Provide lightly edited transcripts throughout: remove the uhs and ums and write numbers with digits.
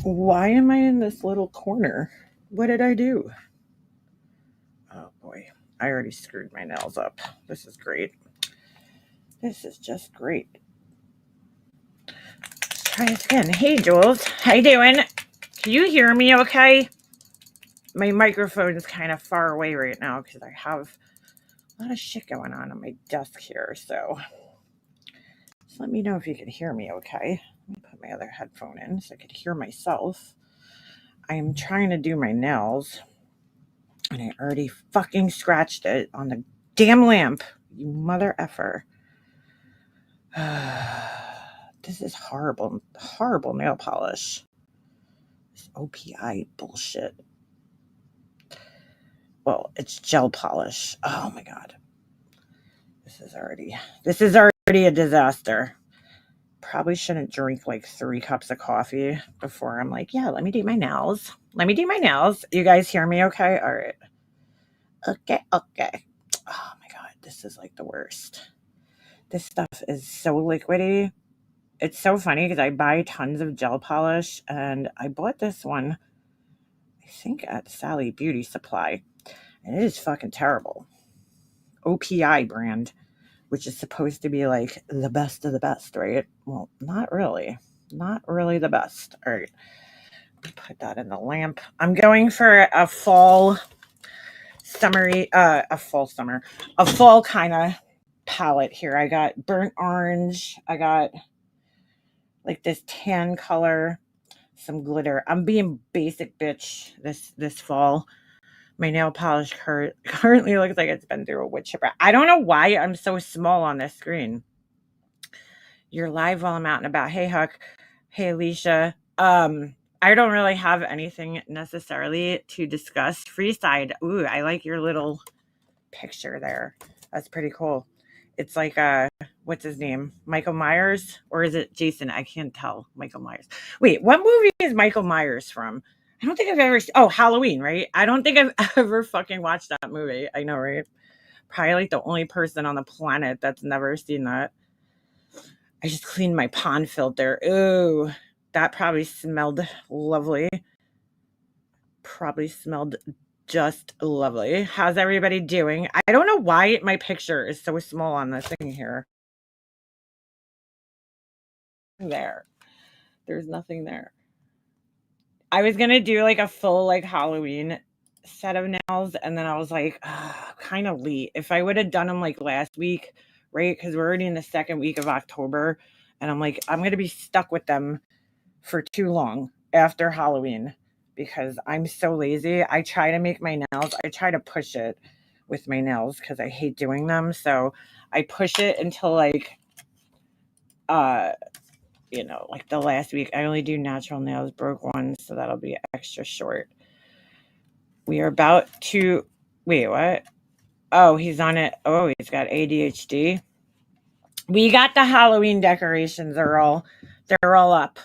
Why am I in this little corner? What did I do? Oh boy, I already screwed my nails up. This is great. This is just great. Let's try this again. Hey Jules, how you doing? Can you hear me okay? My microphone is kind of far away right now because I have a lot of shit going on my desk here. So just let me know if you can hear me okay. Let me put my other headphone in so I could hear myself. I am trying to do my nails. And I already fucking scratched it on the damn lamp. You mother effer. This is horrible, horrible nail polish. This OPI bullshit. Well, it's gel polish. Oh my god. This is already a disaster. Probably shouldn't drink like 3 cups of coffee before I'm like, yeah, let me do my nails. Let me do my nails. You guys hear me okay? All right. Okay. Oh my god, this is like the worst. This stuff is so liquidy. It's so funny because I buy tons of gel polish, and I bought this one, I think, at Sally Beauty Supply, and it is fucking terrible. OPI brand, which is supposed to be like the best of the best, right? Well, not really. Not really the best. All right. Put that in the lamp. I'm going for a fall kind of palette here. I got burnt orange. I got like this tan color, some glitter. I'm being basic bitch this fall. My nail polish currently looks like it's been through a wood chipper. I don't know why I'm so small on this screen. You're live while I'm out and about. Hey Huck. Hey Alicia. I don't really have anything necessarily to discuss. Freeside. Ooh, I like your little picture there. That's pretty cool. It's like what's his name? Michael Myers, or is it Jason? I can't tell. Michael Myers. Wait, what movie is Michael Myers from? I don't think I've ever Halloween, right? I don't think I've ever fucking watched that movie. I know, right? Probably like the only person on the planet that's never seen that. I just cleaned my pond filter. Ooh, that probably smelled lovely. Probably smelled just lovely. How's everybody doing? I don't know why my picture is so small on this thing here. There's nothing there. I was gonna do like a full like Halloween set of nails, and then I was like, kind of late. If I would have done them like last week, right? Because we're already in the second week of October, and I'm like, I'm gonna be stuck with them for too long after Halloween because I'm so lazy. I try to make my nails. I try to push it with my nails because I hate doing them. So I push it until like uh like the last week. I only do natural nails, broke ones, so that'll be extra short. We are about to wait, what? Oh, he's on it. Oh, he's got ADHD. We got the Halloween decorations they're all up.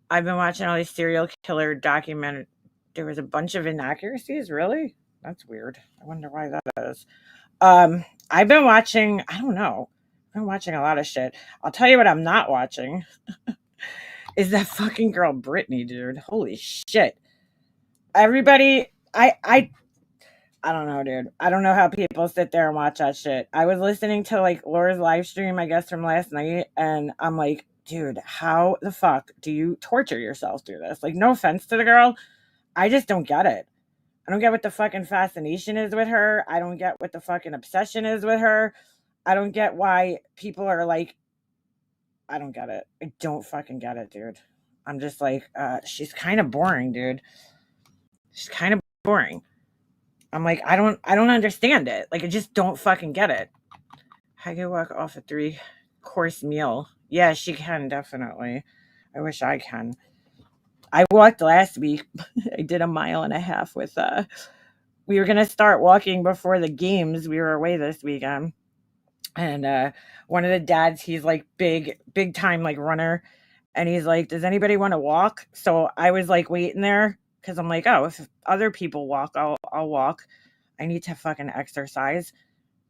I've been watching all these serial killer documentary. There was a bunch of inaccuracies, really? That's weird. I wonder why that is. I've been watching, I don't know. I've been watching a lot of shit. I'll tell you what I'm not watching is that fucking girl Britney, dude. Holy shit. Everybody, I don't know, dude. I don't know how people sit there and watch that shit. I was listening to like Laura's live stream, I guess, from last night, and I'm like, dude, how the fuck do you torture yourself through this? Like, no offense to the girl, I just don't get it. I don't get what the fucking fascination is with her. I don't get what the fucking obsession is with her. I don't get why people are like, I don't get it. I don't fucking get it, dude. I'm just like, she's kind of boring, dude. She's kind of boring. I'm like, I don't understand it. Like, I just don't fucking get it. I could walk off a 3-course meal. Yeah, she can, definitely. I wish I can. I walked last week. I did a 1.5 miles with we were gonna start walking before the games. We were away this weekend. And one of the dads, he's like big time like runner. And he's like, does anybody want to walk? So I was like waiting there because I'm like, oh, if other people walk, I'll walk. I need to fucking exercise.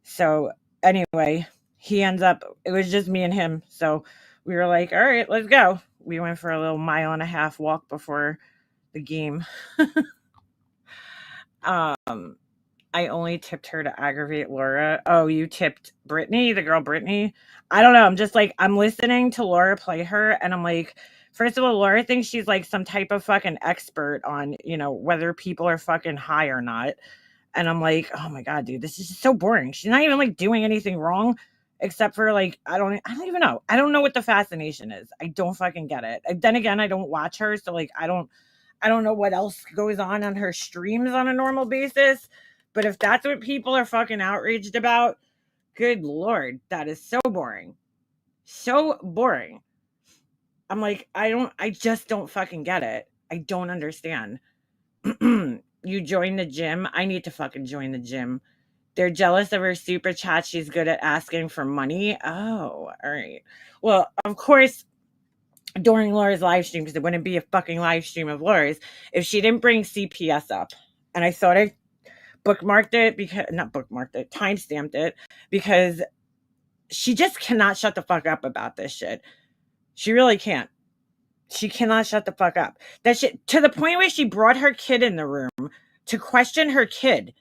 So anyway, it was just me and him. So we were like, all right, let's go. We went for a little 1.5 mile walk before the game. um, I only tipped her to aggravate Laura. Oh, you tipped Britney, the girl Britney? I don't know. I'm just like, I'm listening to Laura play her, and I'm like, first of all, Laura thinks she's like some type of fucking expert on, whether people are fucking high or not. And I'm like, oh my God, dude, this is just so boring. She's not even like doing anything wrong except for like, I don't even know. I don't know what the fascination is. I don't fucking get it. Then again, I don't watch her. So like, I don't know what else goes on her streams on a normal basis. But if that's what people are fucking outraged about, good Lord, that is so boring. So boring. I'm like, I just don't fucking get it. I don't understand. You join the gym. I need to fucking join the gym. They're jealous of her super chat. She's good at asking for money. Oh, all right. Well, of course, during Laura's live stream, because it wouldn't be a fucking live stream of Laura's if she didn't bring CPS up. And I thought I bookmarked it because, not bookmarked it, timestamped it, because she just cannot shut the fuck up about this shit. She really can't. She cannot shut the fuck up. That shit, to the point where she brought her kid in the room to question her kid.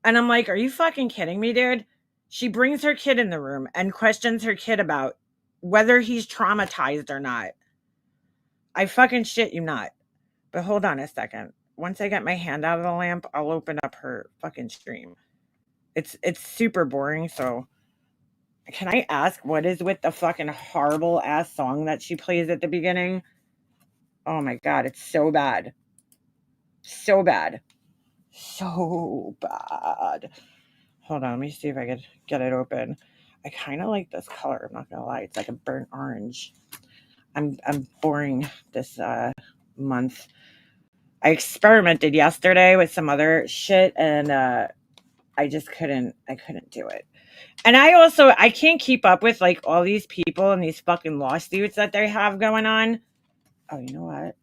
And I'm like, are you fucking kidding me, dude? She brings her kid in the room and questions her kid about whether he's traumatized or not. I fucking shit you not. But hold on a second. Once I get my hand out of the lamp, I'll open up her fucking stream. It's super boring, so can I ask what is with the fucking horrible ass song that she plays at the beginning? Oh my God, it's so bad. So bad. So bad. Hold on, let me see if I could get it open. I kind of like this color, I'm not gonna lie. It's like a burnt orange. I'm boring this month. I experimented yesterday with some other shit, and I just couldn't do it. And I can't keep up with like all these people and these fucking lawsuits that they have going on. Oh, you know what?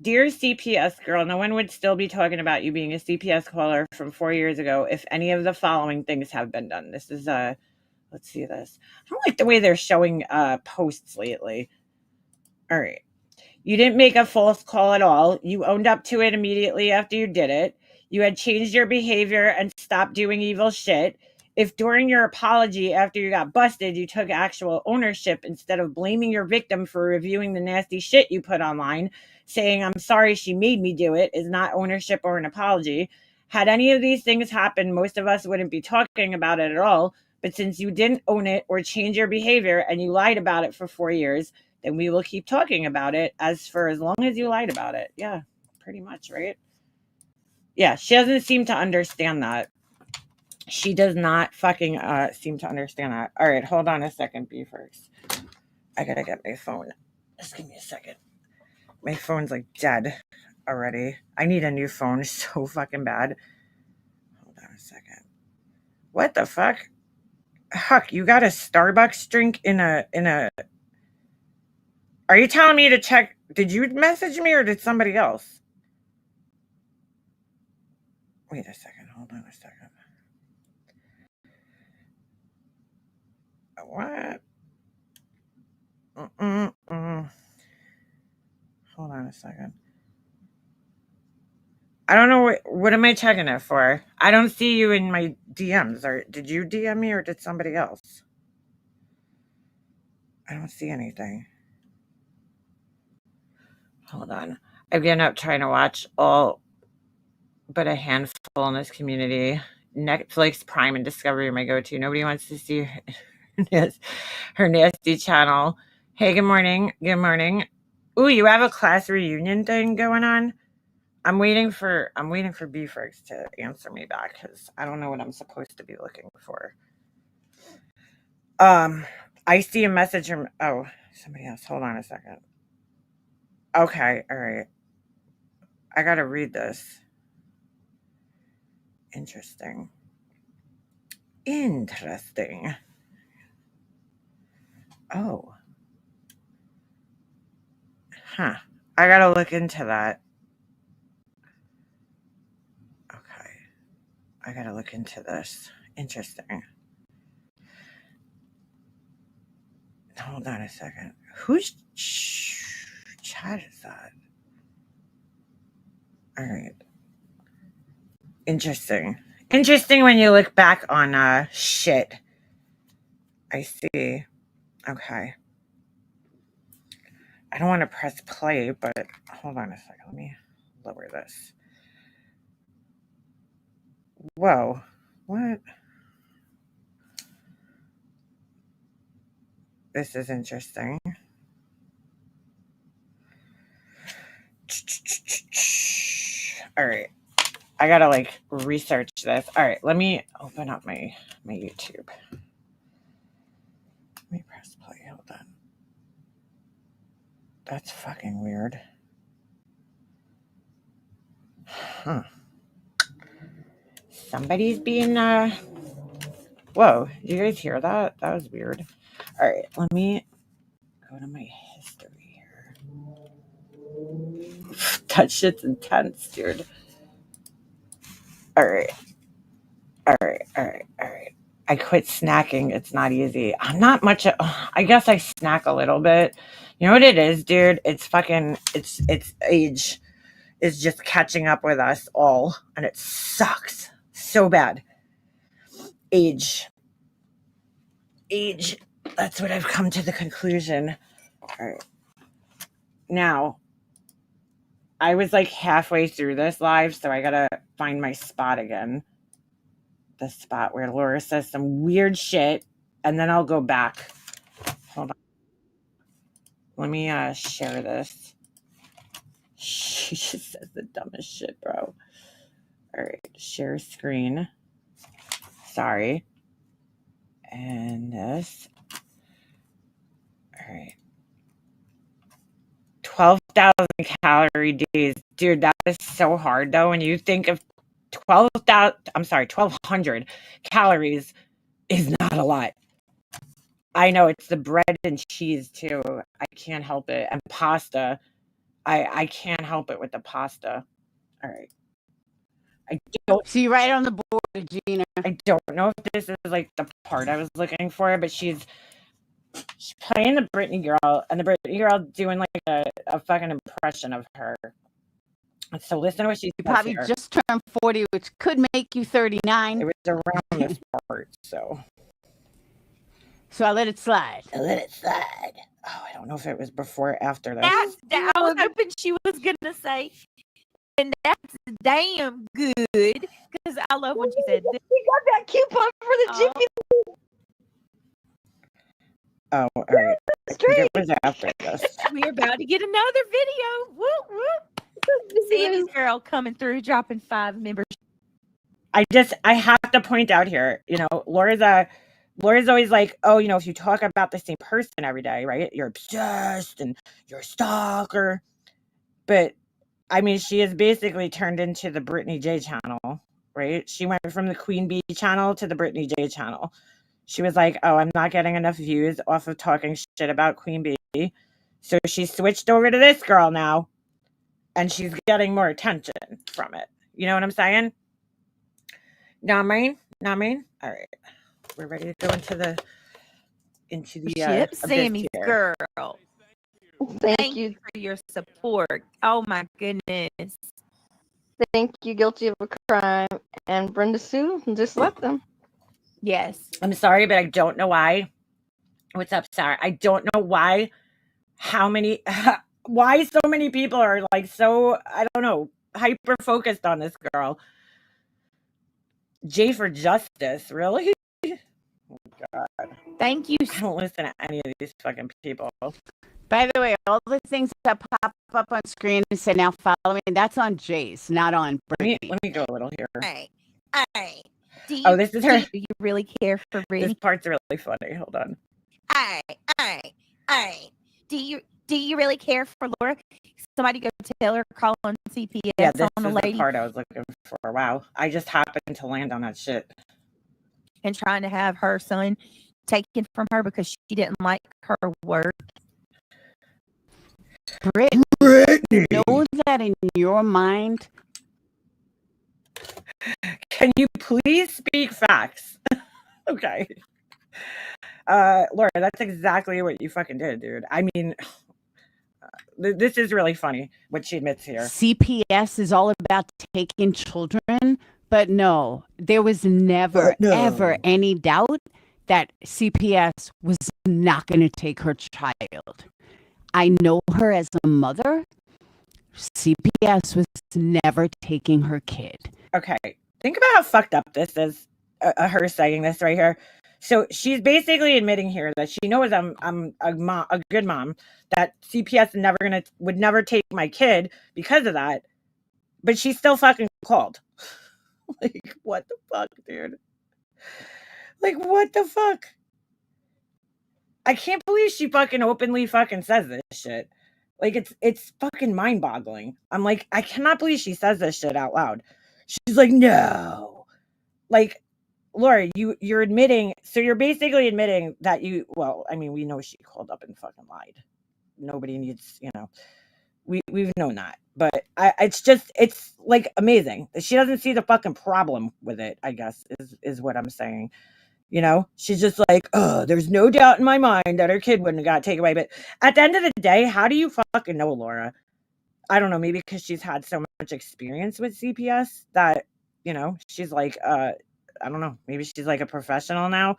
Dear CPS girl, no one would still be talking about you being a CPS caller from 4 years ago if any of the following things have been done. This is let's see this. I don't like the way they're showing posts lately. All right. You didn't make a false call at all. You owned up to it immediately after you did it. You had changed your behavior and stopped doing evil shit. If during your apology after you got busted, you took actual ownership instead of blaming your victim for reviewing the nasty shit you put online, saying, I'm sorry she made me do it, is not ownership or an apology. Had any of these things happened, most of us wouldn't be talking about it at all. But since you didn't own it or change your behavior and you lied about it for 4 years, then we will keep talking about it as long as you lied about it. Yeah, pretty much, right? Yeah, she doesn't seem to understand that. She does not fucking seem to understand that. All right, hold on a second, B first. I gotta get my phone. Just give me a second. My phone's like dead already. I need a new phone so fucking bad. Hold on a second. What the fuck? Huck, you got a Starbucks drink in a Are you telling me to check? Did you message me or did somebody else? Wait a second. Hold on a second. What? Hold on a second. I don't know what am I checking it for? I don't see you in my DMs. Or did you DM me or did somebody else? I don't see anything. Hold on. I've given up trying to watch all but a handful in this community. Netflix, Prime, and Discovery are my go-to. Nobody wants to see her nasty channel. Hey, good morning. Good morning. Ooh, you have a class reunion thing going on? I'm waiting for B-Fergs to answer me back because I don't know what I'm supposed to be looking for. I see a message from somebody else. Hold on a second. Okay, all right. I gotta read this. Interesting. Oh. Huh. I gotta look into that. Okay. I gotta look into this. Interesting. Hold on a second. Whose chat is that? All right. Interesting. Interesting when you look back on shit. I see. Okay. I don't want to press play, but hold on a second. Let me lower this. Whoa. What? This is interesting. All right. I gotta like research this. All right. Let me open up my YouTube. Let me press play. Hold on. That's fucking weird. Huh. Somebody's being whoa, did you guys hear that? That was weird. All right, let me go to my history here. That shit's intense, dude. All right. I quit snacking. It's not easy. I'm not much. I guess I snack a little bit. You know what it is, dude? It's fucking. It's age is just catching up with us all, and it sucks so bad. Age. That's what I've come to the conclusion. All right. Now, I was like halfway through this live, so I gotta find my spot again. The spot where Laura says some weird shit, and then I'll go back. Hold on. Let me share this. She just says the dumbest shit, bro. All right, share screen. Sorry. And this. All right. 12,000 calorie days. Dude, that is so hard though. When you think of 1,200 calories is not a lot. I know it's the bread and cheese too. I can't help it. And pasta. I can't help it with the pasta. All right. I don't See right on the board, Gina. I don't know if this is like the part I was looking for, but she's playing the Britney girl, and the Britney girl doing like a fucking impression of her. So listen to what she You says probably here. just turned 40, which could make you 39. It was around this part, so I let it slide. I let it slide. Oh, I don't know if it was before or after this. I was hoping she was gonna say, and that's damn good, because I love when she said, "You got that coupon for the Jiffy." Oh, all right. I think it was after this. We're about to get another video. Whoop whoop. Sammy's girl coming through, dropping 5 members. I have to point out here, you know, Laura's always like, oh, you know, if you talk about the same person every day, right? You're obsessed and you're a stalker. But I mean, she has basically turned into the Britney J channel, right? She went from the Queen Bee channel to the Britney J channel. She was like, oh, I'm not getting enough views off of talking shit about Queen Bee. So she switched over to this girl now, and she's getting more attention from it. You know what I'm saying? Know what I mean? All right. We're ready to go into the Ship Sammy's here. girl. Thank you for your support. Oh my goodness. Thank you, guilty of a crime. And Brenda Sue, just left them. Yes. I'm sorry, but I don't know why. What's up, Sarah? I don't know why. Why so many people are like so, I don't know, hyper focused on this girl. J for Justice, really? Oh God. Thank you. I don't listen to any of these fucking people. By the way, all the things that pop up on screen and say now follow me, that's on Jace, not on Britney. Let me go a little here. Hey. This is her. Do you really care for Britney? This part's really funny. Hold on. Do you really care for Laura? Somebody go tell her, call on CPS. Yeah, this on is the lady. The part I was looking for. Wow. I just happened to land on that shit. And trying to have her son taken from her because she didn't like her work. Britney, know that in your mind. Can you please speak facts? Okay. Laura, that's exactly what you fucking did, dude. I mean, this is really funny what she admits here. CPS is all about taking children, but no, there was never, ever any doubt that CPS was not going to take her child. I know her as a mother. CPS was never taking her kid. Okay, think about how fucked up this is. Her saying this right here. So she's basically admitting here that she knows I'm a good mom. That CPS would never take my kid because of that, but she still fucking called. Like, what the fuck, dude? Like, what the fuck? I can't believe she fucking openly fucking says this shit. Like, it's fucking mind-boggling. I'm like, I cannot believe she says this shit out loud. She's like, no. Like, Laura, you're admitting, so you're basically admitting that well, I mean, we know she called up and fucking lied. Nobody needs, we've known that. But it's like amazing. She doesn't see the fucking problem with it, I guess, is what I'm saying. She's just like, oh, there's no doubt in my mind that her kid wouldn't have got taken away. But at the end of the day, how do you fucking know, Laura? I don't know, maybe because she's had so much experience with CPS that, she's like, I don't know, maybe she's like a professional now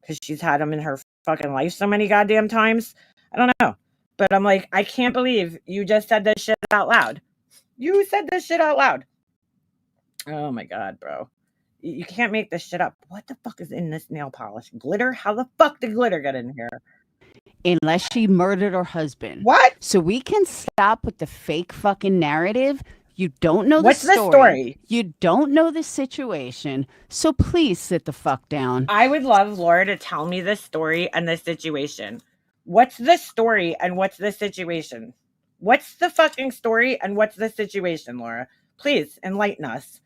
because she's had them in her fucking life so many goddamn times. I don't know. But I'm like, I can't believe you just said this shit out loud. You said this shit out loud. Oh my God, bro. You can't make this shit up. What the fuck is in this nail polish? Glitter? How the fuck did glitter get in here? Unless she murdered her husband. What? So we can stop with the fake fucking narrative. You don't know What's the story. The story? You don't know the situation. So please sit the fuck down. I would love Laura to tell me the story and the situation. What's the story and what's the situation? What's the fucking story and what's the situation, Laura? Please enlighten us.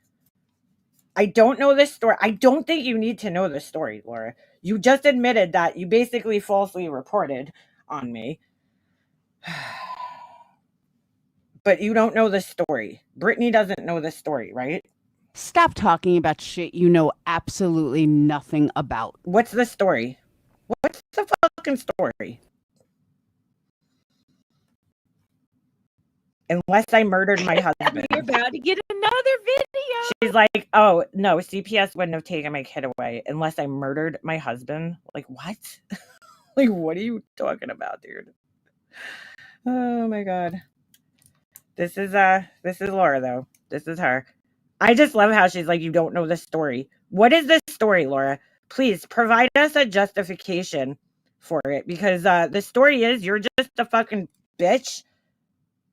I don't know this story. I don't think you need to know the story, Laura. You just admitted that you basically falsely reported on me. But you don't know the story. Britney doesn't know the story, right? Stop talking about shit you know absolutely nothing about. What's the story? What's the fucking story? Unless I murdered my husband. You're about to get another video. She's like, oh, no, CPS wouldn't have taken my kid away unless I murdered my husband. Like, what? Like, what are you talking about, dude? Oh, my God. This is Laura, though. This is her. I just love how she's like, you don't know the story. What is this story, Laura? Please provide us a justification for it. Because the story is you're just a fucking bitch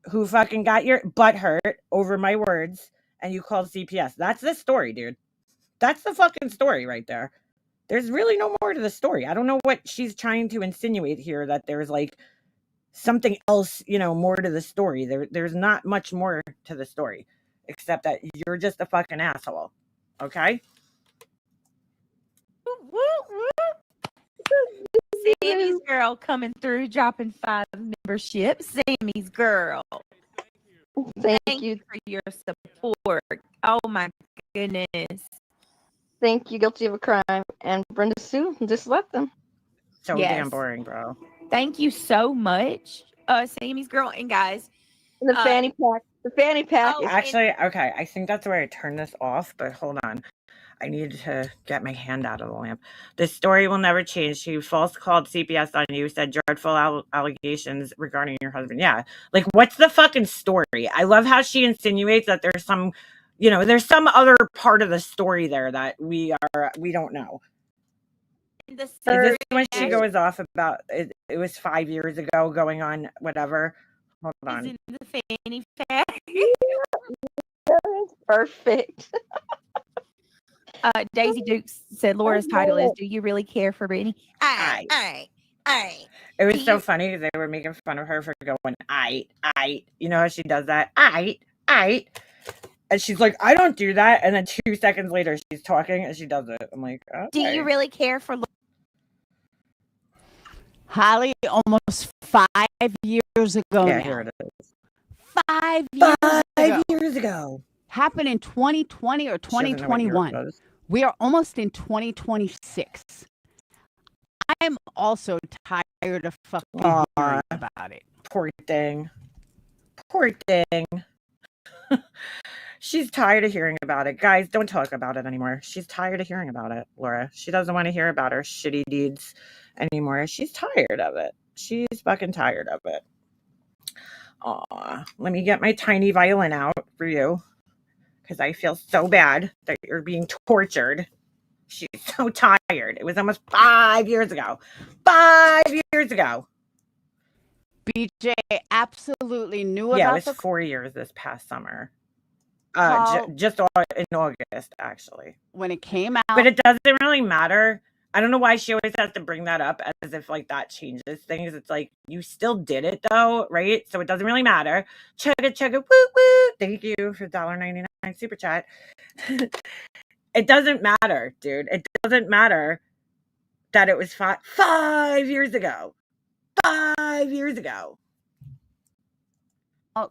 who fucking got your butt hurt over my words and you called CPS. That's the story, dude. That's the fucking story right there. There's really no more to the story. I don't know what she's trying to insinuate here, that there's like something else, more to the story. There's not much more to the story except that you're just a fucking asshole. Okay? Sammy's girl coming through, dropping 5 memberships. Sammy's girl. Thank you. For your support. Oh my goodness. Thank you, guilty of a crime. And Brenda Sue, just let them. So Yes. damn boring, bro. Thank you so much, Sammy's girl. And guys, The fanny pack. The fanny pack. Oh, is Actually, okay, I think that's where I turn this off, but hold on. I need to get my hand out of the lamp. This story will never change. She false called CPS on you, said dreadful allegations regarding your husband. Yeah. Like, what's the fucking story? I love how she insinuates that there's some, there's some other part of the story there that we don't know. Is this when she goes off about it? It was 5 years ago going on, whatever. Hold on. in the fanny pack. perfect. Daisy Dukes said Laura's title is "Do You Really Care for Britney?" Aye. It was so funny because they were making fun of her for going, I. You know how she does that? I. And she's like, I don't do that. And then 2 seconds later, she's talking and she does it. I'm like, okay. Do you really care for Holly, almost 5 years ago. Yeah, now. here it is. 5 years ago. 5 years ago. Happened in 2020 or She doesn't know what year it 2021. was. We are almost in 2026. I'm also tired of fucking hearing about it. Poor thing. Poor thing. She's tired of hearing about it. Guys, don't talk about it anymore. She's tired of hearing about it, Laura. She doesn't want to hear about her shitty deeds anymore. She's tired of it. She's fucking tired of it. Aw, let me get my tiny violin out for you because I feel so bad that you're being tortured. She's so tired. It was almost 5 years ago. 5 years ago. BJ absolutely knew Yeah, about it was 4 years this past summer. call Just in August, actually. when it came out. But it doesn't really matter. I don't know why she always has to bring that up as if like that changes things. It's like you still did it though, right? So it doesn't really matter. Chugga chugga woo woo. Thank you for $1.99 super chat. It doesn't matter, dude. It doesn't matter that it was 5 years ago. 5 years ago.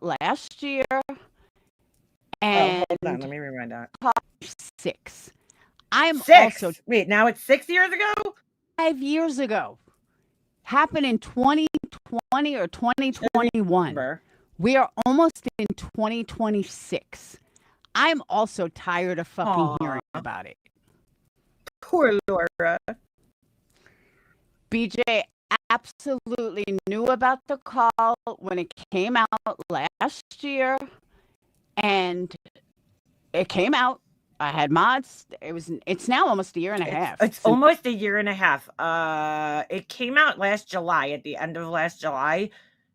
Last year, Hold and on, let me rewind that. 6. I'm 6. also Wait, now it's 6 years ago? 5 years ago. Happened in 2020 or 2021. Remember. We are almost in 2026. I'm also tired of fucking hearing about it. Poor Laura. BJ absolutely knew about the call when it came out last year, and it came out. I had mods. It's now almost a year and a half. It's almost a year and a half. It came out last July, at the end of last July.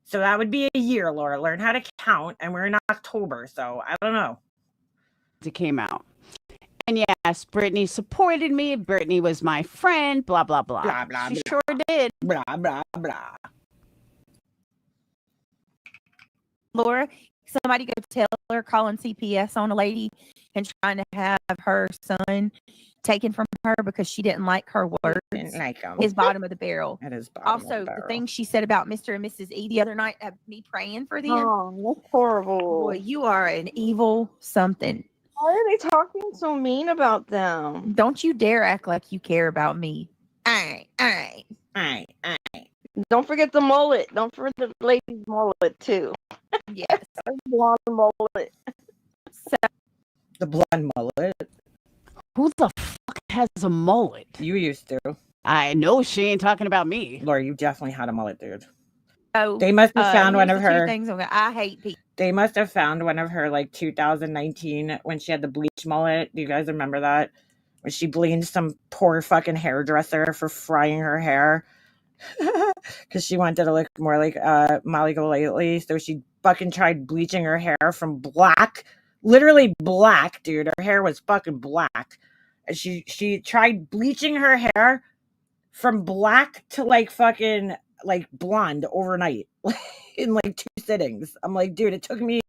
So that would be a year, Laura. Learn how to count, and we're in October, so I don't know. It came out. And yes, Britney supported me. Britney was my friend, blah, blah, blah. Blah, blah, She blah. sure did. Blah, blah, blah. Laura, somebody go tell her calling CPS on a lady and trying to have her son taken from her because she didn't like her words. Didn't like him. His bottom of the barrel. It is bottom of Also, the the barrel. things she said about Mr. and Mrs. E the other night, have me praying for them. Oh, that's horrible. Boy, you are an evil something. Why are they talking so mean about them? Don't you dare act like you care about me. Aye. Aye. Don't forget the mullet. Don't forget the lady's mullet too. Yes. Blonde mullet. So, The blonde mullet. Who the fuck has a mullet? You used to. I know she ain't talking about me. Laura, you definitely had a mullet, dude. oh, They must have found one here's of the two her. things I hate people. They must have found one of her like 2019 when she had the bleach mullet. Do you guys remember that? When she blamed some poor fucking hairdresser for frying her hair because she wanted to look more like Molly Golightly. So she fucking tried bleaching her hair from black, literally black, dude. Her hair was fucking black. And she tried bleaching her hair from black to like fucking like blonde overnight in like 2 sittings. I'm like, dude, it took me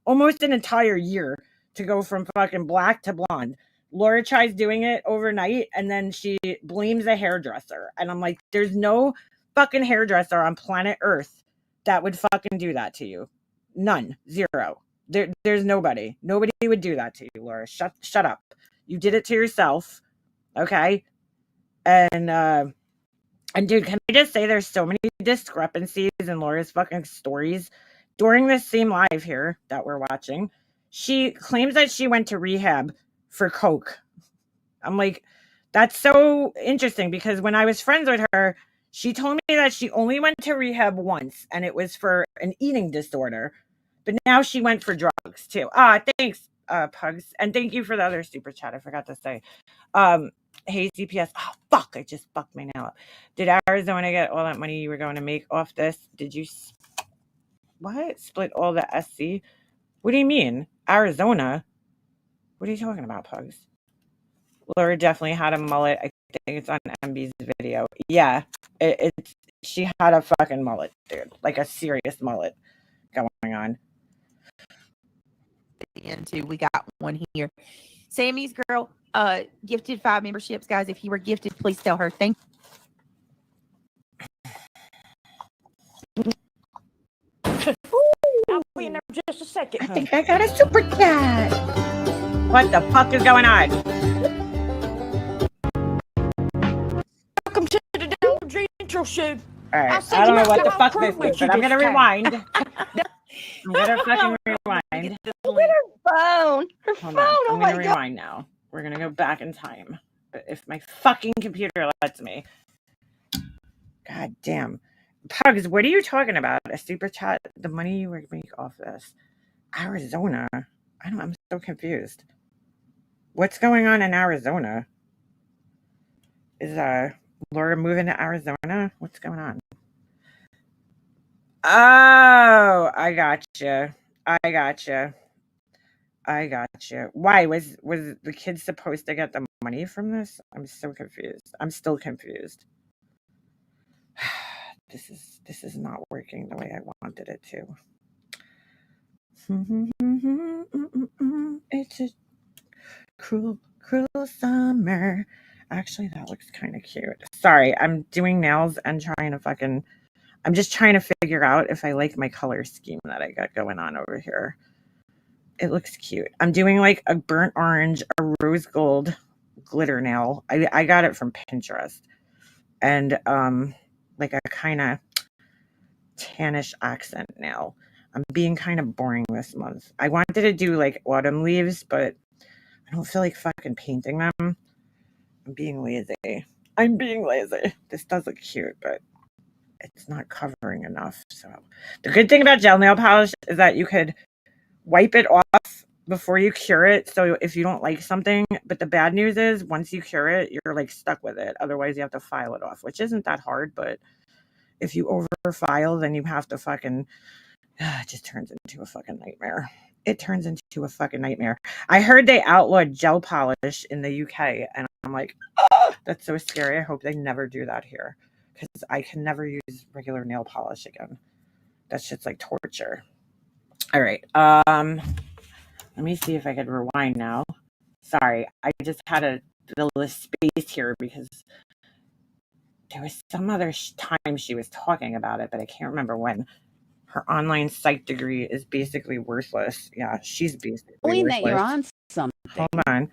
almost an entire year to go from fucking black to blonde. Laura tries doing it overnight and then she blames a hairdresser. And I'm like, there's no fucking hairdresser on planet Earth that would fucking do that to you. None. Zero. There's nobody. Nobody would do that to you, Laura. Shut up. You did it to yourself. Okay? And dude, can I just say there's so many discrepancies in Laura's fucking stories. During this same live here that we're watching, she claims that she went to rehab for coke. I'm like, that's so interesting because when I was friends with her, she told me that she only went to rehab once and it was for an eating disorder. But now she went for drugs too. Thanks, Pugs. And thank you for the other super chat. I forgot to say. Hey, CPS. Oh, fuck. I just fucked my nail up. Did Arizona get all that money you were going to make off this? Did you split all the SC? What do you mean? Arizona? What are you talking about, Pugs? Laura definitely had a mullet. I think it's on MB's video. Yeah, she had a fucking mullet, dude. Like a serious mullet going on. Into we got one here. Sammy's girl gifted 5 memberships, guys. If you were gifted, please tell her thank I'll be in there just a second. I think I got a super chat. What the fuck is going on? Welcome to the intro shoot. All right, I don't know what the fuck this is, but I'm gonna rewind. I'm gonna fucking rewind. Look at her phone. Her Hold phone. on. Oh I'm my gonna god. rewind now. We're gonna go back in time. But if my fucking computer lets me. God damn. Pugs, what are you talking about? A super chat? The money you would make off this. Arizona? I'm so confused. What's going on in Arizona? Is Laura moving to Arizona? What's going on? Oh, I gotcha. Why was the kid supposed to get the money from this? I'm so confused. I'm still confused. This is not working the way I wanted it to. It's a cruel summer. Actually, that looks kind of cute. Sorry, I'm doing nails and I'm just trying to figure out if I like my color scheme that I got going on over here. It looks cute. I'm doing like a burnt orange, a rose gold glitter nail. I got it from Pinterest. And like a kind of tannish accent nail. I'm being kind of boring this month. I wanted to do like autumn leaves, but I don't feel like fucking painting them. I'm being lazy. This does look cute, but it's not covering enough. So the good thing about gel nail polish is that you could wipe it off before you cure it. So if you don't like something, but the bad news is once you cure it, you're like stuck with it. Otherwise you have to file it off, which isn't that hard. But if you over file, then you have to fucking, it just turns into a fucking nightmare. It turns into a fucking nightmare. I heard they outlawed gel polish in the UK and I'm like, oh, that's so scary. I hope they never do that here because I can never use regular nail polish again. That shit's like torture. All right. Let me see if I could rewind now. Sorry, I just had a little space here because there was some other time she was talking about it, but I can't remember when. Her online psych degree is basically worthless. Yeah, she's basically Knowing worthless. that you're on something. Hold on.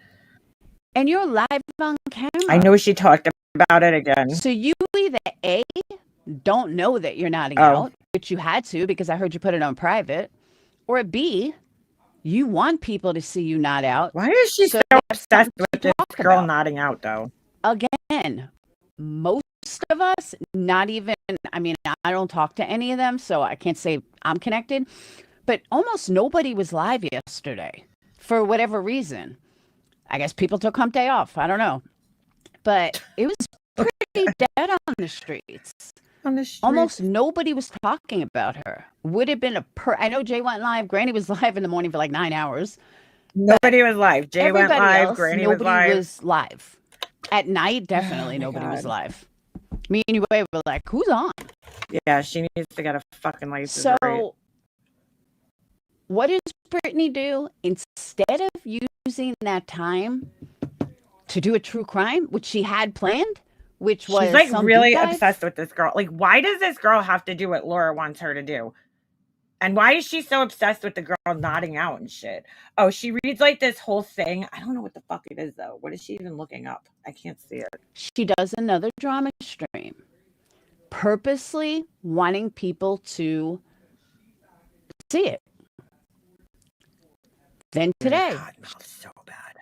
And you're live on camera. I know she talked about it again. So you either A, don't know that you're nodding out, which you had to because I heard you put it on private, or B, you want people to see you nod out. Why is she so obsessed with this girl nodding out, though? Again, most of us, not even, I mean, I don't talk to any of them, so I can't say I'm connected, but almost nobody was live yesterday for whatever reason. I guess people took hump day off. I don't know. But it was pretty dead on the streets. Almost nobody was talking about her. Would have been I know Jay went live. Granny was live in the morning for like 9 hours. Nobody was live. Jay went live. Else, Granny was live. Nobody was live. At night, definitely nobody was live. Me and you were like, who's on? Yeah, she needs to get a fucking license. So, what does Britney do? Instead of using that time to do a true crime, which she had planned, which was she's like really obsessed with this girl. Like, why does this girl have to do what Laura wants her to do? And why is she so obsessed with the girl nodding out and shit? Oh, she reads like this whole thing. I don't know what the fuck it is, though. What is she even looking up? I can't see it. She does another drama stream, purposely wanting people to see it. Then today, so bad.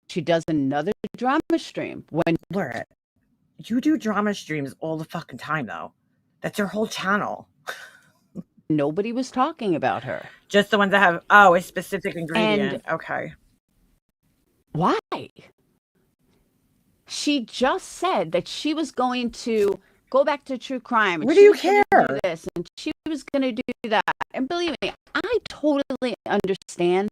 She does another drama stream. When Laura, you do drama streams all the fucking time, though. That's your whole channel. Nobody was talking about her. Just the ones that have, a specific ingredient. Okay. Why? She just said that she was going to go back to true crime. What do you care? Do this, and she was going to do that. And believe me, I totally understand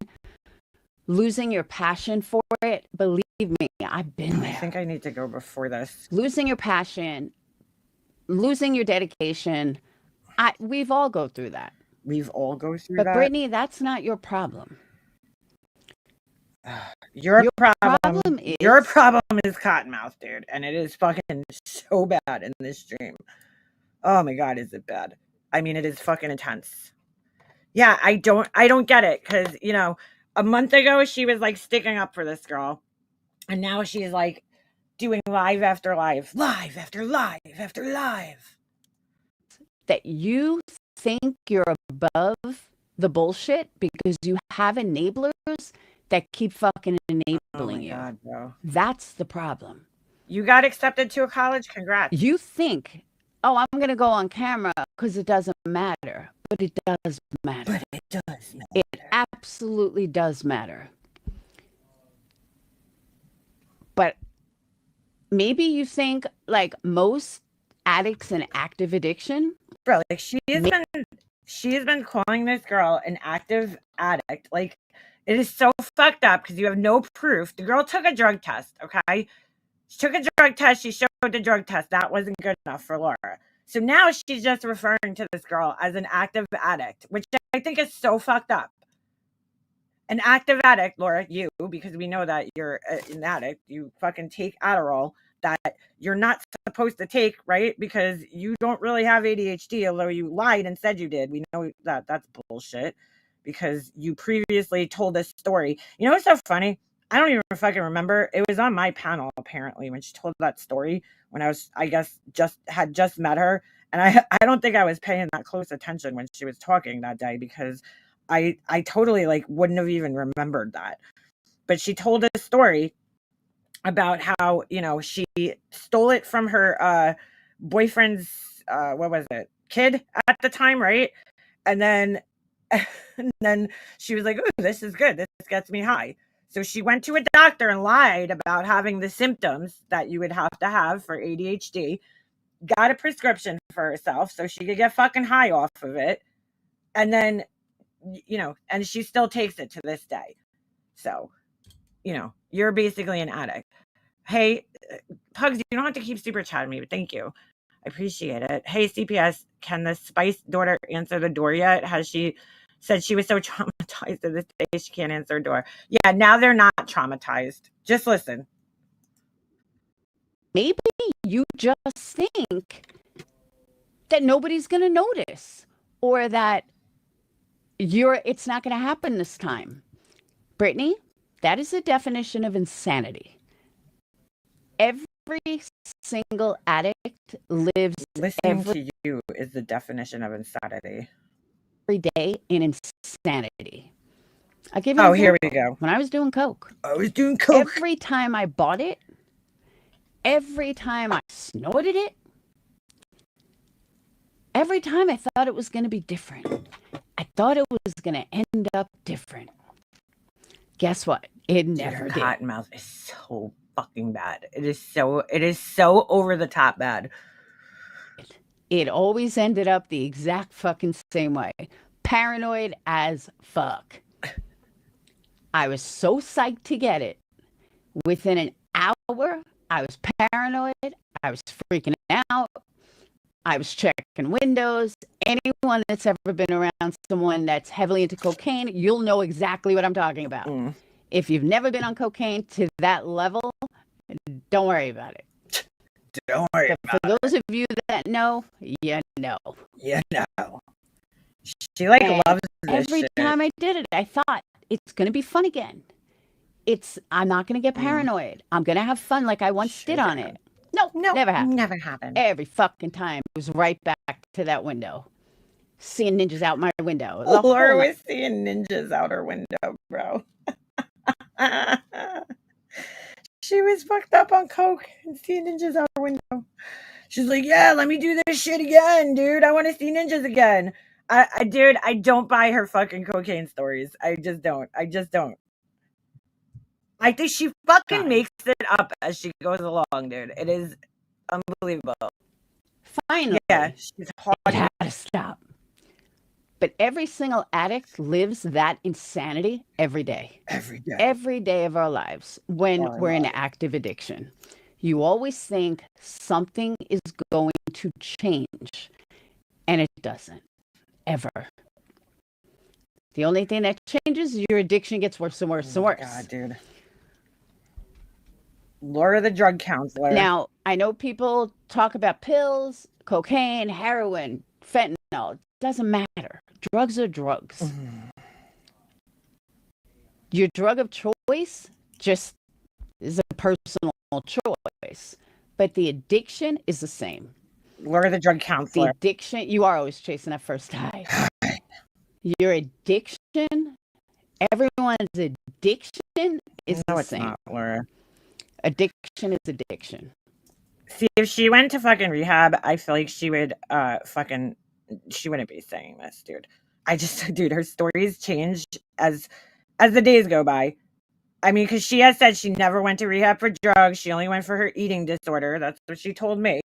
losing your passion for it. Believe me, I've been there. I think I need to go before this. Losing your passion, losing your dedication. We've all go through that. We've all go through that. But Brittany, that's not your problem. Your problem is Cottonmouth, dude, and it is fucking so bad in this stream. Oh my god, is it bad? I mean, it is fucking intense. Yeah, I don't get it because a month ago she was like sticking up for this girl, and now she's like doing live after live after live after live. That you think you're above the bullshit because you have enablers that keep fucking enabling Oh my you. God, bro. That's the problem. You got accepted to a college? Congrats. You think, oh, I'm going to go on camera because it doesn't matter. But it does matter. But it does matter. It absolutely does matter. But maybe you think like most addicts in active addiction. Bro, like she has been calling this girl an active addict. Like, it is so fucked up because you have no proof. The girl took a drug test, okay? She took a drug test. She showed the drug test. That wasn't good enough for Laura. So now she's just referring to this girl as an active addict, which I think is so fucked up. An active addict, Laura, you, because we know that you're an addict. You fucking take Adderall that you're not supposed to take, right? Because you don't really have ADHD, although you lied and said you did. We know that that's bullshit because you previously told this story. You know what's so funny? I don't even fucking remember. It was on my panel, apparently, when she told that story when I guess, had just met her. And I don't think I was paying that close attention when she was talking that day because I totally like wouldn't have even remembered that. But she told a story about how, you know, she stole it from her boyfriend's what was it? Kid at the time, right? And then she was like, "Ooh, this is good. This gets me high." So she went to a doctor and lied about having the symptoms that you would have to have for ADHD, got a prescription for herself so she could get fucking high off of it. And then, you know, and she still takes it to this day. So, you know, you're basically an addict. Hey, Pugs, you don't have to keep super chatting me, but thank you. I appreciate it. Hey, CPS, can the Spice daughter answer the door yet? Has she said she was so traumatized to this day she can't answer a door? Yeah, now they're not traumatized. Just listen. Maybe you just think that nobody's going to notice or that it's not going to happen this time. Brittany, that is the definition of insanity. Every single addict lives Listening to you is the definition of insanity. Every day in insanity. I'll give you an example. Here we go. When I was doing coke. Every time I bought it, every time I snorted it, every time I thought it was going to be different. I thought it was going to end up different. Guess what? It never did. Cottonmouth is so fucking bad. It is so over the top bad. It always ended up the exact fucking same way. Paranoid as fuck. I was so psyched to get it. Within an hour, I was paranoid. I was freaking out. I was checking windows. Anyone that's ever been around someone that's heavily into cocaine, you'll know exactly what I'm talking about. If you've never been on cocaine to that level, don't worry about it. Don't worry about it. For those of you that know, you know. You know. She like loves this every shit. time I did it, I thought it's going to be fun again. I'm not going to get paranoid. I'm going to have fun like I once did on it. No, never happened. Never happened. Every fucking time it was right back to that window. Seeing ninjas out my window. Laura was seeing ninjas out her window, bro. She was fucked up on coke and seeing ninjas out her window. She's like, yeah, let me do this shit again, dude. I want to see ninjas again. Dude, I don't buy her fucking cocaine stories. I just don't. I think she fucking makes it up as she goes along, dude. It is unbelievable. Finally. Yeah, she's hard. It had to stop. But every single addict lives that insanity every day. Every day. Every day of our lives when we're in active addiction. You always think something is going to change, and it doesn't. Ever. The only thing that changes is your addiction gets worse and worse and worse. God, dude. Laura the drug counselor. Now, I know people talk about pills, cocaine, heroin, fentanyl. It doesn't matter. Drugs are drugs. Your drug of choice just is a personal choice. But the addiction is the same. Laura, the drug The counselor. addiction, you are always chasing at first high. Your addiction, everyone's addiction is No, the it's same. not, Laura. Addiction is addiction. See, if she went to fucking rehab, I feel like she would she wouldn't be saying this, dude. Dude, her stories change as the days go by. I mean, because she has said she never went to rehab for drugs. She only went for her eating disorder. That's what she told me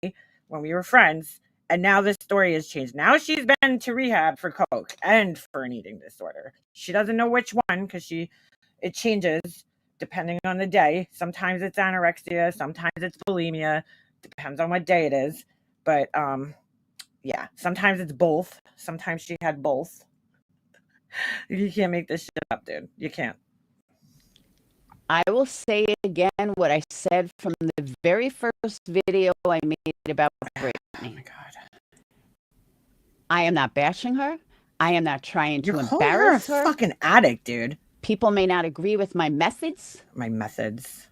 when we were friends. And now this story has changed. Now she's been to rehab for coke and for an eating disorder. She doesn't know which one because it changes depending on the day. Sometimes it's anorexia, sometimes it's bulimia. Depends on what day it is. But yeah, sometimes it's both. Sometimes she had both. You can't make this shit up, dude. You can't. I will say again what I said from the very first video I made about Britney. Oh my God. I am not bashing her. I am not trying to You're calling her a embarrass her. fucking addict, dude. People may not agree with my methods, My methods.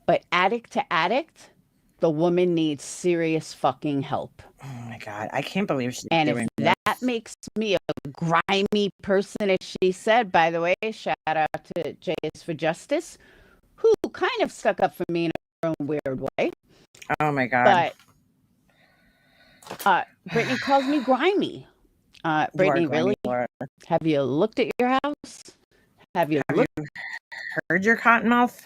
but addict to addict, the woman needs serious fucking help. Oh my God. I can't believe she's And doing if that this. makes me a grimy person, as she said, by the way, shout out to J is for Justice, who kind of stuck up for me in her own weird way. Oh my God. But Brittany calls me grimy. Brittany, really? Laura. Have you looked at your house? Have you looked heard your cottonmouth?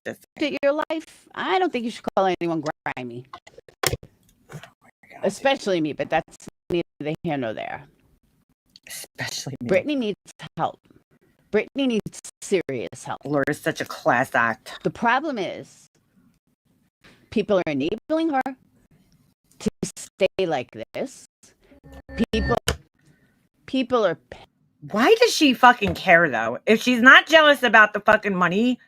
Just at your life? I don't think you should call anyone grimy. God, especially me, but that's neither here nor there. Especially me. Brittany needs help. Brittany needs serious help. Laura's such a class act. The problem is people are enabling her to stay like this. People are. Why does she fucking care though? If she's not jealous about the fucking money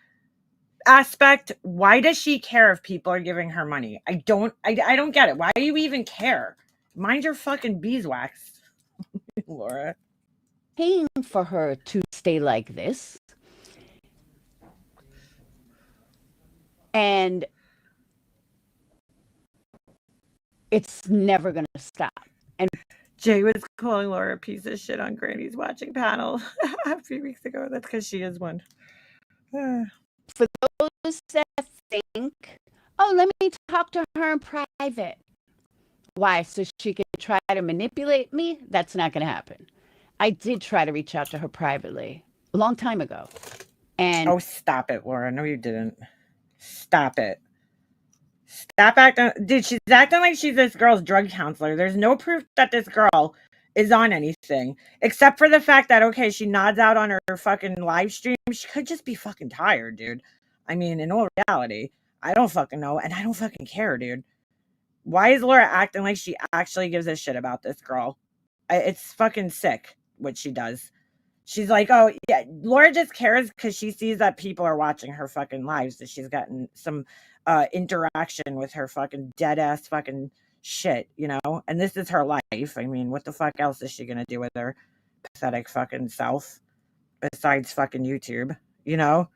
aspect, why does she care if people are giving her money? I don't get it. Why do you even care? Mind your fucking beeswax, Laura. Paying for her to stay like this. And it's never going to stop. And Jay was calling Laura a piece of shit on Granny's watching panel a few weeks ago. That's because she is one. For those that think, oh, let me talk to her in private. Why? So she could try to manipulate me? That's not going to happen. I did try to reach out to her privately a long time ago. And oh, stop it, Laura. No, you didn't. Stop it. Stop acting. Dude, she's acting like she's this girl's drug counselor. There's no proof that this girl is on anything, except for the fact that, okay, she nods out on her fucking live stream. She could just be fucking tired, dude. I mean, in all reality, I don't fucking know, and I don't fucking care, dude. Why is Laura acting like she actually gives a shit about this girl? It's fucking sick what she does. She's like, oh, yeah, Laura just cares because she sees that people are watching her fucking lives, that she's gotten some interaction with her fucking dead-ass fucking shit, you know? And this is her life. I mean, what the fuck else is she going to do with her pathetic fucking self besides fucking YouTube, you know?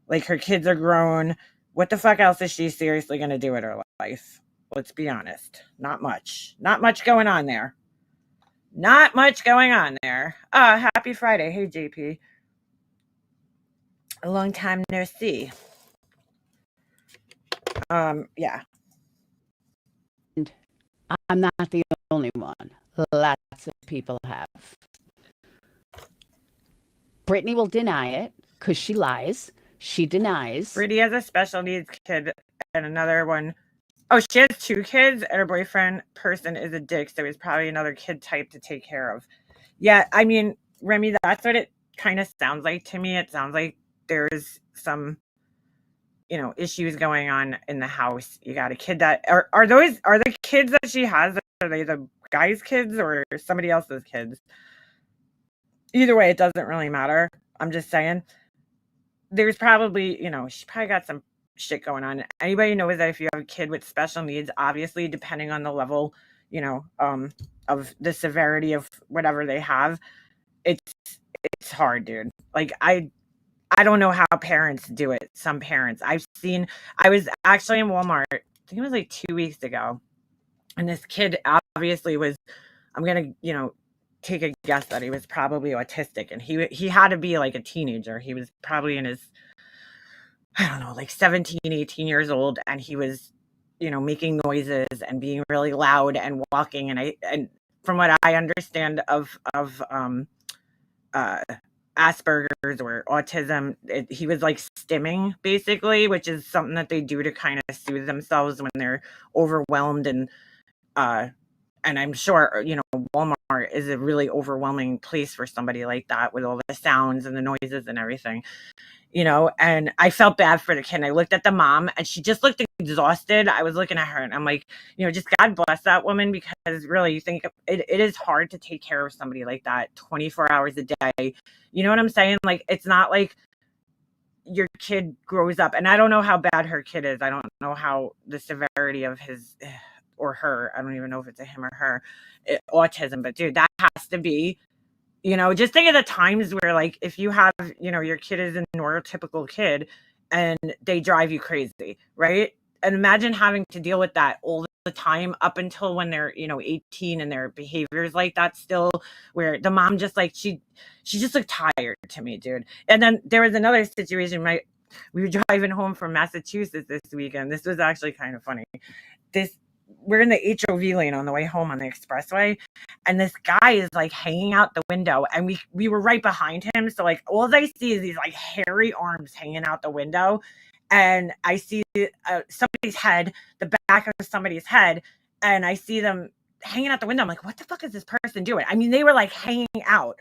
Like, her kids are grown. What the fuck else is she seriously going to do with her life? Let's be honest. Not much. Not much going on there. Not much going on there. Happy Friday. Hey, JP. A long time no see. Yeah. I'm not the only one. Lots of people have. Brittany will deny it because she lies. She denies. Brittany has a special needs kid and another one. Oh, she has 2 kids and her boyfriend person is a dick, so he's probably another kid type to take care of. Yeah, I mean, Remy, that's what it kind of sounds like to me. It sounds like there's some, issues going on in the house. You got a kid that are the kids that she has, are they the guy's kids or somebody else's kids? Either way, it doesn't really matter. I'm just saying. There's probably, she probably got some shit going on. Anybody knows that if you have a kid with special needs, obviously depending on the level, of the severity of whatever they have, it's hard, dude. Like I don't know how parents do it. Some parents I was actually in Walmart, I think it was like 2 weeks ago, And this kid obviously was, I'm going to, take a guess that he was probably autistic, and he had to be like a teenager. He was probably in his, I don't know, like 17, 18 years old, and he was, making noises and being really loud and walking. And from what I understand of uh Asperger's or autism, he was like stimming basically, which is something that they do to kind of soothe themselves when they're overwhelmed. And I'm sure, Walmart is a really overwhelming place for somebody like that with all the sounds and the noises and everything, and I felt bad for the kid. And I looked at the mom and she just looked exhausted. I was looking at her and I'm like, just God bless that woman, because really you think it is hard to take care of somebody like that 24 hours a day. You know what I'm saying? Like, it's not like your kid grows up, and I don't know how bad her kid is. I don't know how the severity of his or her, I don't even know if it's a him or her, autism, but dude, that has to be, just think of the times where, like, if you have, your kid is a neurotypical kid and they drive you crazy, right? And imagine having to deal with that all the time up until when they're, 18, and their behaviors like that still, where the mom just like, she just looked tired to me, dude. And then there was another situation, right? We were driving home from Massachusetts this weekend. This was actually kind of funny. We're in the HOV lane on the way home on the expressway, and this guy is like hanging out the window, and we were right behind him, so like all I see is these like hairy arms hanging out the window, and I see somebody's head, the back of somebody's head, and I see them hanging out the window. I'm like, what the fuck is this person doing? I mean, they were like hanging out,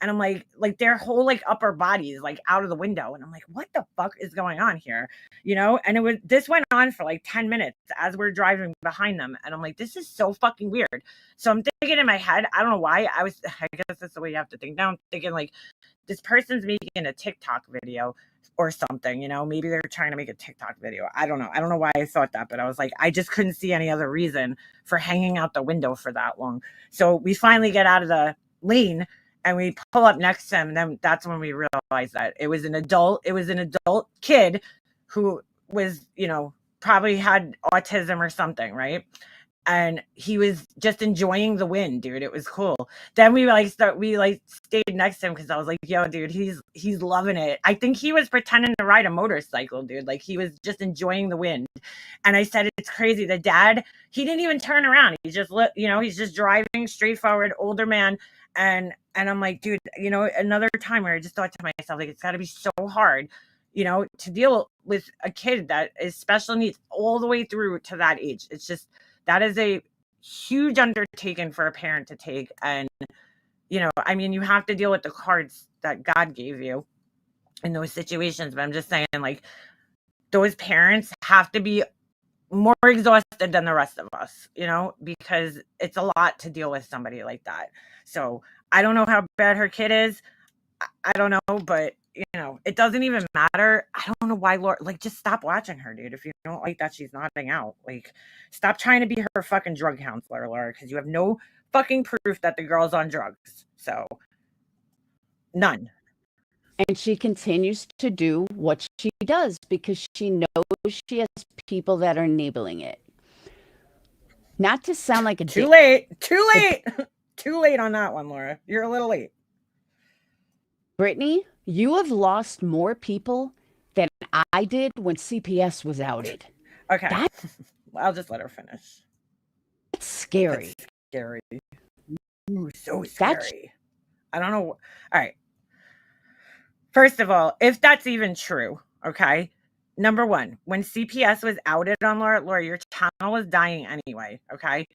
and I'm like their whole like upper body is like out of the window, and I'm like, what the fuck is going on here? And this went on for like 10 minutes as we're driving behind them, and I'm like, this is so fucking weird. So I'm thinking in my head, I don't know why, I guess that's the way you have to think now. I'm thinking like, this person's making a TikTok video or something, maybe they're trying to make a TikTok video. I don't know why I thought that, but I was like, I just couldn't see any other reason for hanging out the window for that long. So we finally get out of the lane and we pull up next to him, and then that's when we realized that it was an adult kid who was, probably had autism or something, right? And he was just enjoying the wind, dude. It was cool. Then we stayed next to him because I was like, yo, dude, he's loving it. I think he was pretending to ride a motorcycle, dude. Like, he was just enjoying the wind. And I said, it's crazy. The dad, he didn't even turn around. He just he's just driving straight forward, older man. And I'm like, dude, another time where I just thought to myself, like, it's got to be so hard, to deal with a kid that is special needs all the way through to that age. It's just, that is a huge undertaking for a parent to take. And, I mean, you have to deal with the cards that God gave you in those situations. But I'm just saying, like, those parents have to be more exhausted than the rest of us, because it's a lot to deal with somebody like that. So I don't know how bad her kid is. I don't know, but it doesn't even matter. I don't know why Laura, like, just stop watching her, dude. If you don't like that she's nodding out, like, stop trying to be her fucking drug counselor, Laura, because you have no fucking proof that the girl's on drugs. So, none. And she continues to do what she does because she knows she has people that are enabling it. Not to sound like a Too late. Too late on that one, Laura. You're a little late. Britney, you have lost more people than I did when CPS was outed. Okay. I'll just let her finish. That's scary. That's scary. Ooh, so scary. I don't know. All right. First of all, if that's even true, okay? Number one, when CPS was outed on Laura, your channel was dying anyway, okay?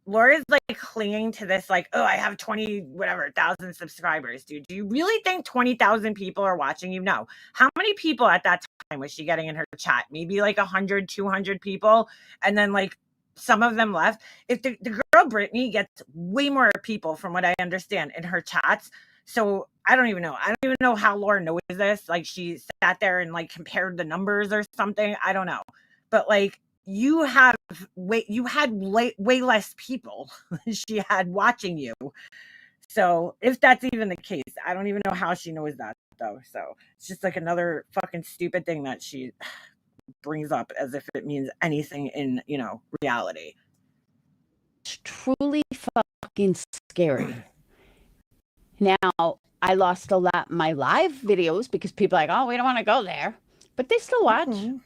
Laura's like clinging to this, like, oh, I have 1,000 subscribers, dude. Do you really think 20,000 people are watching you? No. How many people at that time was she getting in her chat? Maybe like 100, 200 people. And then like some of them left. If the girl Britney gets way more people from what I understand in her chats. So I don't even know. I don't even know how Laura knows this. Like, she sat there and like compared the numbers or something. I don't know. But like, you had way less people she had watching you. So if that's even the case, I don't even know how she knows that though. So it's just like another fucking stupid thing that she brings up as if it means anything in, reality. It's truly fucking scary. Now, I lost a lot my live videos because people are like, oh, we don't want to go there. But they still watch. Mhm.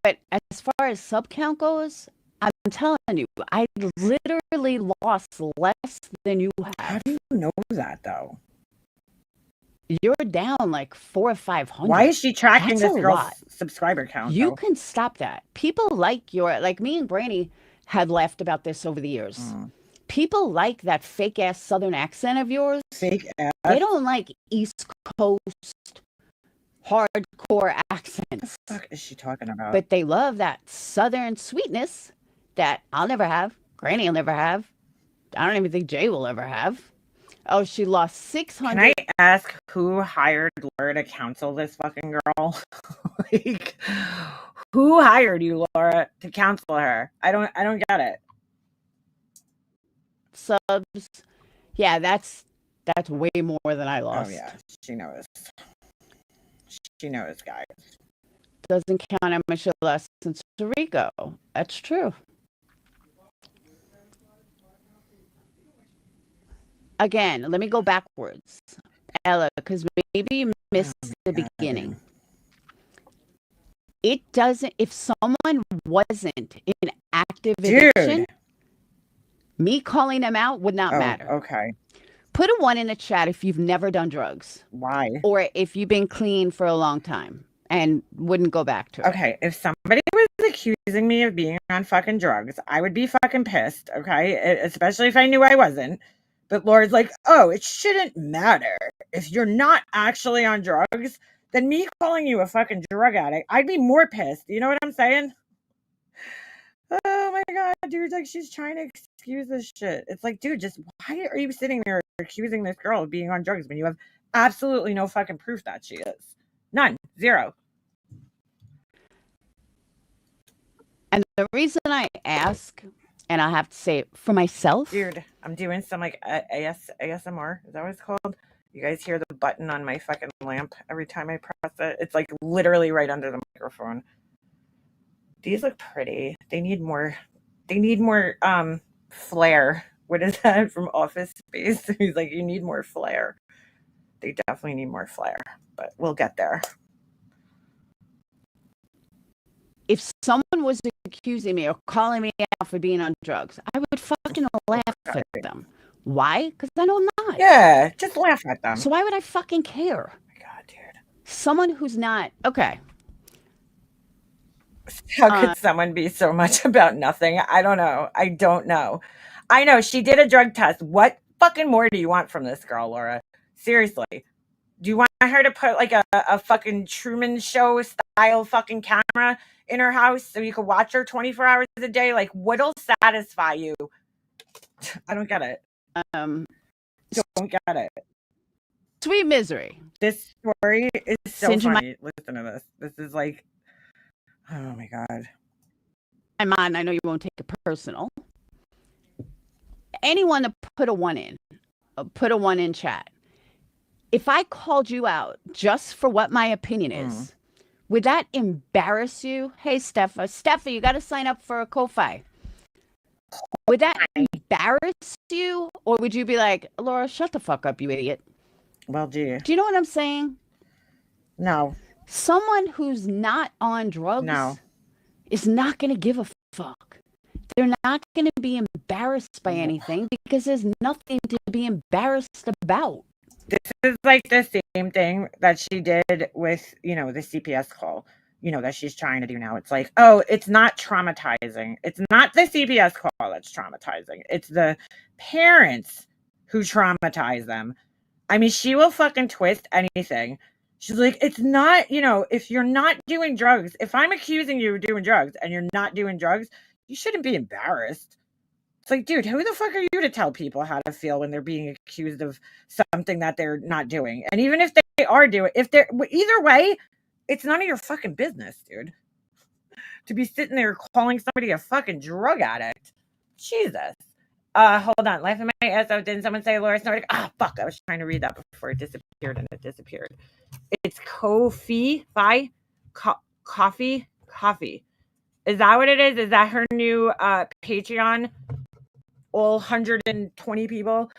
But as far as sub count goes, I'm telling you, I literally lost less than you How have. do you know that, though? You're down like 400 or 500. Why is she tracking That's this a girl's lot. subscriber count, You though? can stop that. People like me and Granny had laughed about this over the years. People like that fake ass Southern accent of yours. Fake ass. They don't like East Coast hardcore accents. What the fuck is she talking about? But they love that Southern sweetness that I'll never have. Granny will never have. I don't even think Jay will ever have. Oh, she lost 600. Can I ask who hired Laura to counsel this fucking girl? Like, who hired you, Laura, to counsel her? I don't get it. Subs. Yeah, that's way more than I lost. Oh yeah, she knows. She knows, guys. Doesn't count how much you lost since Rico. That's true. Again, let me go backwards, Ella, because maybe you missed the beginning. It doesn't, if someone wasn't in active addiction, me calling them out would not matter. Okay. Put a 1 in the chat if you've never done drugs. Why? Or if you've been clean for a long time and wouldn't go back to it. Okay, if somebody was accusing me of being on fucking drugs, I would be fucking pissed, okay? Especially if I knew I wasn't. But Laura's like, oh, it shouldn't matter. If you're not actually on drugs, then me calling you a fucking drug addict, I'd be more pissed. You know what I'm saying? Oh my God, dude, like she's trying to excuse this shit. It's like, dude, just why are you sitting there accusing this girl of being on drugs when you have absolutely no fucking proof that she is? None. Zero. And the reason I ask, and I have to say it for myself. Dude, I'm doing some like ASMR. Is that what it's called? You guys hear the button on my fucking lamp every time I press it? It's like literally right under the microphone. These look pretty. They need more flair. What is that from Office Space? He's like, you need more flair. They definitely need more flair, but we'll get there. If someone was accusing me or calling me out for being on drugs, I would fucking laugh at them. Why? Because I know I'm not. Yeah, just laugh at them. So why would I fucking care? Oh my God, dude. Someone who's not, okay. How could someone be so much about nothing? I don't know. I know she did a drug test. What fucking more do you want from this girl, Laura? Seriously. Do you want her to put like a fucking Truman Show style fucking camera in her house so you can watch her 24 hours a day? Like, what'll satisfy you? I don't get it. Don't get it. Sweet misery. This story is so funny. Listen to this. This is like, oh my God. I'm on. I know you won't take it personal. Anyone to put a 1 in, put a 1 in chat. If I called you out just for what my opinion is, would that embarrass you? Hey, Steffa, you got to sign up for a Ko-Fi. Would that embarrass you? Or would you be like, Laura, shut the fuck up, you idiot? Well, gee. Do you know what I'm saying? No. Someone who's not on drugs is not going to give a fuck. They're not going to be embarrassed by anything because there's nothing to be embarrassed about. This is like the same thing that she did with, the CPS call, that she's trying to do now. It's like, oh, it's not traumatizing. It's not the CPS call that's traumatizing. It's the parents who traumatize them. I mean, she will fucking twist anything. She's like, it's not, if you're not doing drugs, if I'm accusing you of doing drugs and you're not doing drugs, you shouldn't be embarrassed. It's like, dude, who the fuck are you to tell people how to feel when they're being accused of something that they're not doing? And even if they are doing, either way, it's none of your fucking business, dude. To be sitting there calling somebody a fucking drug addict. Jesus. Hold on. Laughing my ass off. Didn't someone say Laura snorted? Ah, fuck. I was trying to read that before it disappeared and it disappeared. It's Ko-Fi. Coffee. Is that what it is? Is that her new Patreon? All 120 people.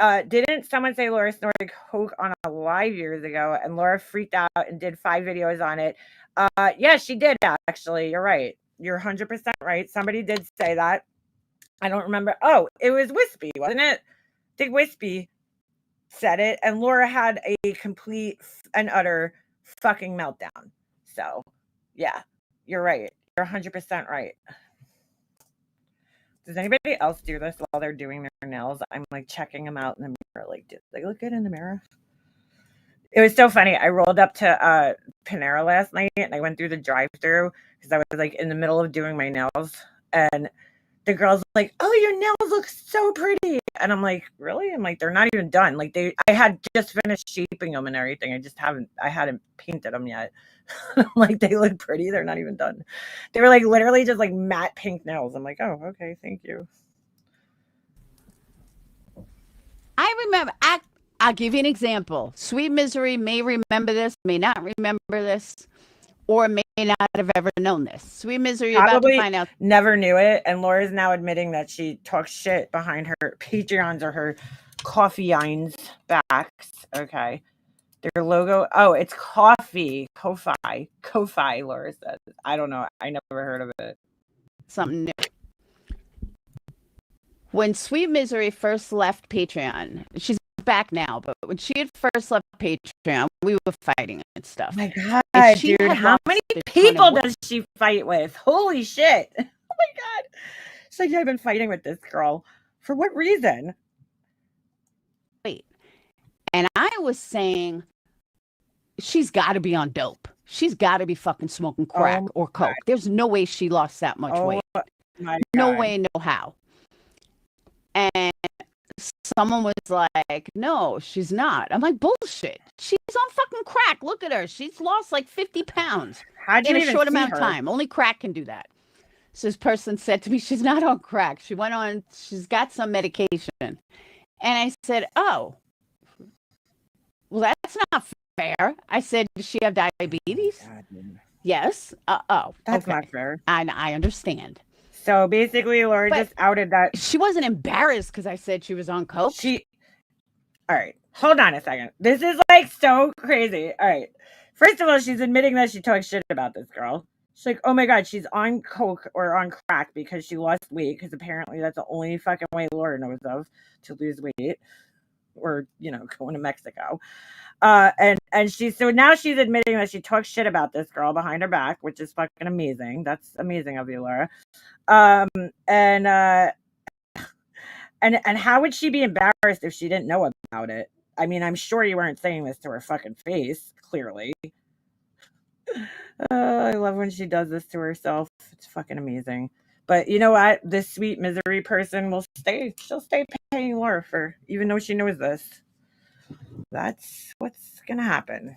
Didn't someone say Laura snorted coke on a live years ago, and Laura freaked out and did 5 videos on it? Yeah, she did actually. You're right. You're 100% right. Somebody did say that. I don't remember. Oh, it was Wispy, wasn't it? I think Wispy said it, and Laura had a complete and utter fucking meltdown. So, yeah, you're right. You're 100% right. Does anybody else do this while they're doing their nails? I'm like checking them out in the mirror. Like, did they look good in the mirror? It was so funny. I rolled up to Panera last night and I went through the drive-thru because I was like in the middle of doing my nails, and the girl's like, "Oh, your nails look so pretty," and I'm like, "Really?" I'm like, "They're not even done. Like I had just finished shaping them and everything. I hadn't painted them yet." I'm like, "They look pretty. They're not even done." They were like literally just like matte pink nails. I'm like, "Oh, okay, thank you." I remember. I'll give you an example. Sweet Misery may remember this, may not remember this, or may not have ever known this. Sweet Misery, you're about to find out. Never knew it, and Laura's now admitting that she talks shit behind her Patreons or her coffee-ines backs. Okay. Their logo. Oh, it's coffee. Ko-fi, Laura says. I don't know. I never heard of it. Something new. When Sweet Misery first left Patreon, she's back now, but when she had first left Patreon, we were fighting and stuff. Oh my God, dude. How many people does she fight with? Holy shit. Oh my God. She's like, I've been fighting with this girl. For what reason? Wait. And I was saying, she's got to be on dope. She's got to be fucking smoking crack or coke. God. There's no way she lost that much weight. No way, no how. And someone was like, "No, she's not." I'm like, "Bullshit. She's on fucking crack. Look at her. She's lost like 50 pounds in a short amount of time. Only crack can do that." So this person said to me, "She's not on crack. She's got some medication." And I said, "Oh, well, that's not fair." I said, "Does she have diabetes?" God, yes. That's not fair. And I understand. So basically, Laura just outed that she wasn't embarrassed because I said she was on coke. All right, hold on a second. This is like so crazy. All right, first of all, she's admitting that she talks shit about this girl. She's like, "Oh my God, she's on coke or on crack because she lost weight, because apparently that's the only fucking way Laura knows of to lose weight, or going to Mexico." And so now she's admitting that she talks shit about this girl behind her back, which is fucking amazing. That's amazing of you, Laura. And how would she be embarrassed if she didn't know about it? I mean, I'm sure you weren't saying this to her fucking face, clearly. I love when she does this to herself. It's fucking amazing. But you know what? This Sweet Misery person she'll stay paying Laura for, even though she knows this. That's what's gonna happen.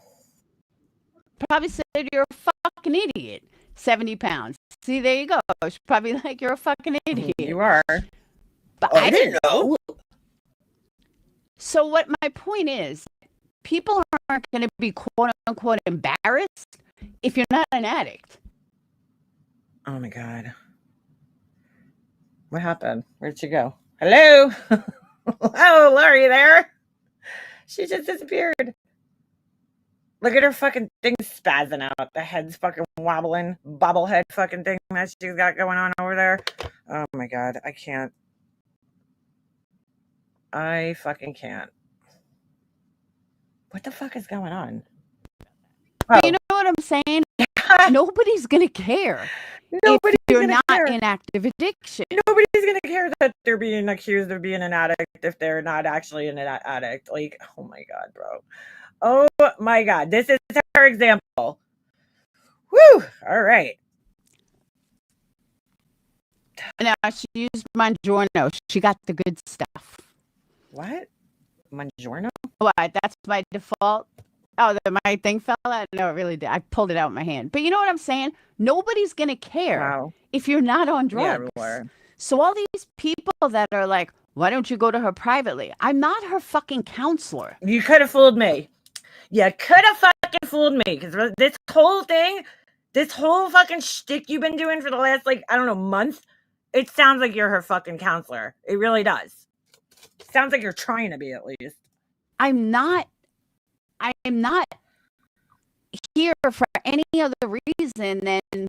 Probably said, "You're a fucking idiot. 70 pounds. See, there you go. She's probably like, "You're a fucking idiot." You are. But I didn't know. So what my point is, people aren't going to be quote unquote embarrassed if you're not an addict. Oh my God. What happened? Where'd she go? Hello? Hello, Laurie there. She just disappeared. Look at her fucking thing spazzing out. The head's fucking wobbling. Bobblehead fucking thing that she's got going on over there. Oh my God. I can't. I fucking can't. What the fuck is going on? Oh. You know what I'm saying? Nobody's going to care. Nobody's if you're not care. In active addiction. Nobody's going to care that they're being accused of being an addict if they're not actually an addict. Like, oh my God, bro. Oh my God. This is her example. Woo! All right. Now, she used Buongiorno. She got the good stuff. What? Buongiorno? What? That's my default? Oh, my thing fell out? No, it really did. I pulled it out of my hand. But you know what I'm saying? Nobody's going to care if you're not on drugs. Yeah, so all these people that are like, "Why don't you go to her privately?" I'm not her fucking counselor. You could have fooled me. You could have fucking fooled me, because this whole thing This whole fucking shtick you've been doing for the last, like, I don't know, month, it sounds like you're her fucking counselor. It really does. Sounds like you're trying to be, at least. I'm not here for any other reason than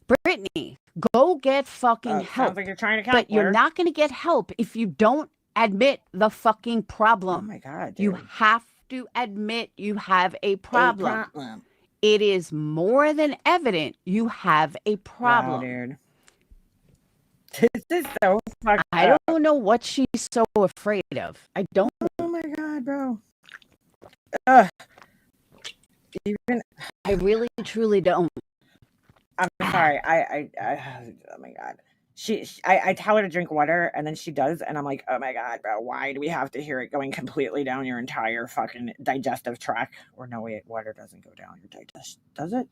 Britney. Go get fucking help. Sounds like you're trying to counselor. But you're not going to get help if you don't admit the fucking problem. Oh my God, dude. You have to admit you have a problem. It is more than evident you have a problem. Wow, dude. This is so fucked I up. don't know what she's so afraid of. I don't. Oh my God, bro. Ugh. I really, truly don't. I'm sorry. Oh my God. I tell her to drink water, and then she does, and I'm like, oh my God, bro, why do we have to hear it going completely down your entire fucking digestive tract? Or no, wait, water doesn't go down your digestive, does it?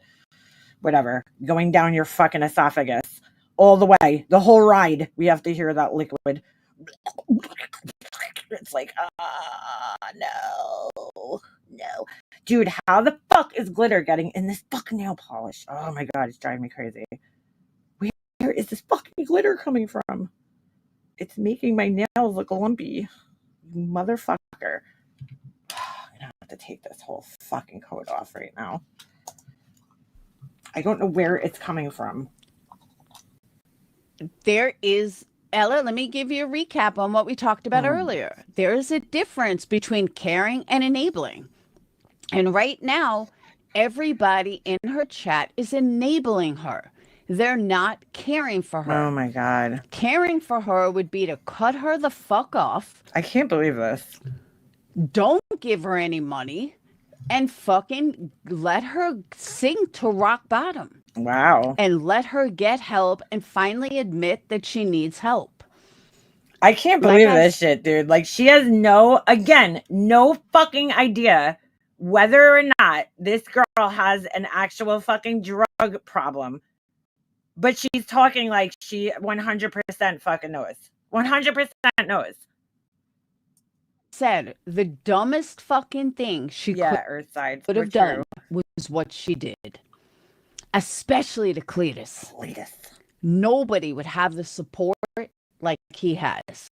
Whatever, going down your fucking esophagus all the way, the whole ride. We have to hear that liquid. It's like, no, dude, how the fuck is glitter getting in this fucking nail polish? Oh my God, it's driving me crazy. Where is this fucking glitter coming from? It's making my nails look lumpy. You motherfucker. I'm gonna have to take this whole fucking coat off right now. I don't know where it's coming from. There is, Ella, let me give you a recap on what we talked about earlier. There is a difference between caring and enabling. And right now, everybody in her chat is enabling her. They're not caring for her. Oh my God. Caring for her would be to cut her the fuck off. I can't believe this. Don't give her any money and fucking let her sink to rock bottom. Wow. And let her get help and finally admit that she needs help. I can't believe this shit, dude. Like, she has no fucking idea whether or not this girl has an actual fucking drug problem. But she's talking like she 100% fucking knows. 100% knows. Said the dumbest fucking thing she could have done was what she did. Especially to Cletus. Nobody would have the support like he has.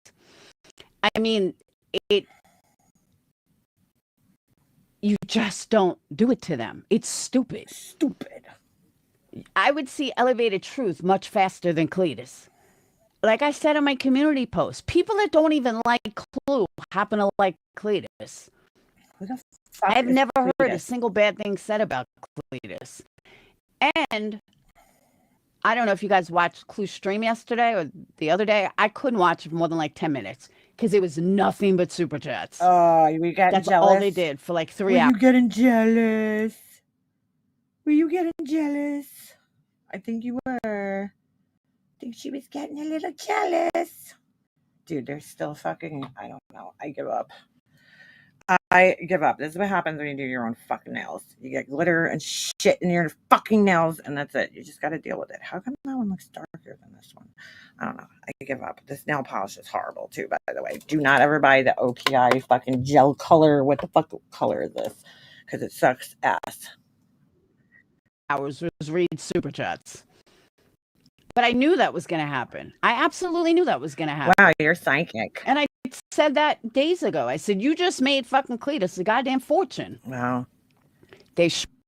I mean, you just don't do it to them. It's stupid. I would see elevated truth much faster than Cletus. Like I said in my community post, people that don't even like Clue happen to like Cletus. I've never heard a single bad thing said about Cletus. And I don't know if you guys watched Clue stream yesterday or the other day. I couldn't watch it for more than like 10 minutes because it was nothing but super chats. Oh, we got jealous? That's all they did for like 3 hours. Were you getting jealous? I think you were. I think she was getting a little jealous. Dude, they're still fucking, I don't know. I give up. This is what happens when you do your own fucking nails. You get glitter and shit in your fucking nails, and that's it. You just got to deal with it. How come that one looks darker than this one? I don't know. I give up. This nail polish is horrible, too, by the way. Do not ever buy the OPI fucking gel color. What the fuck color is this? Because it sucks ass. Hours was read super chats. But I knew that was going to happen. I absolutely knew that was going to happen. Wow, you're psychic. And I said that days ago. I said, you just made fucking Cletus a goddamn fortune. Wow.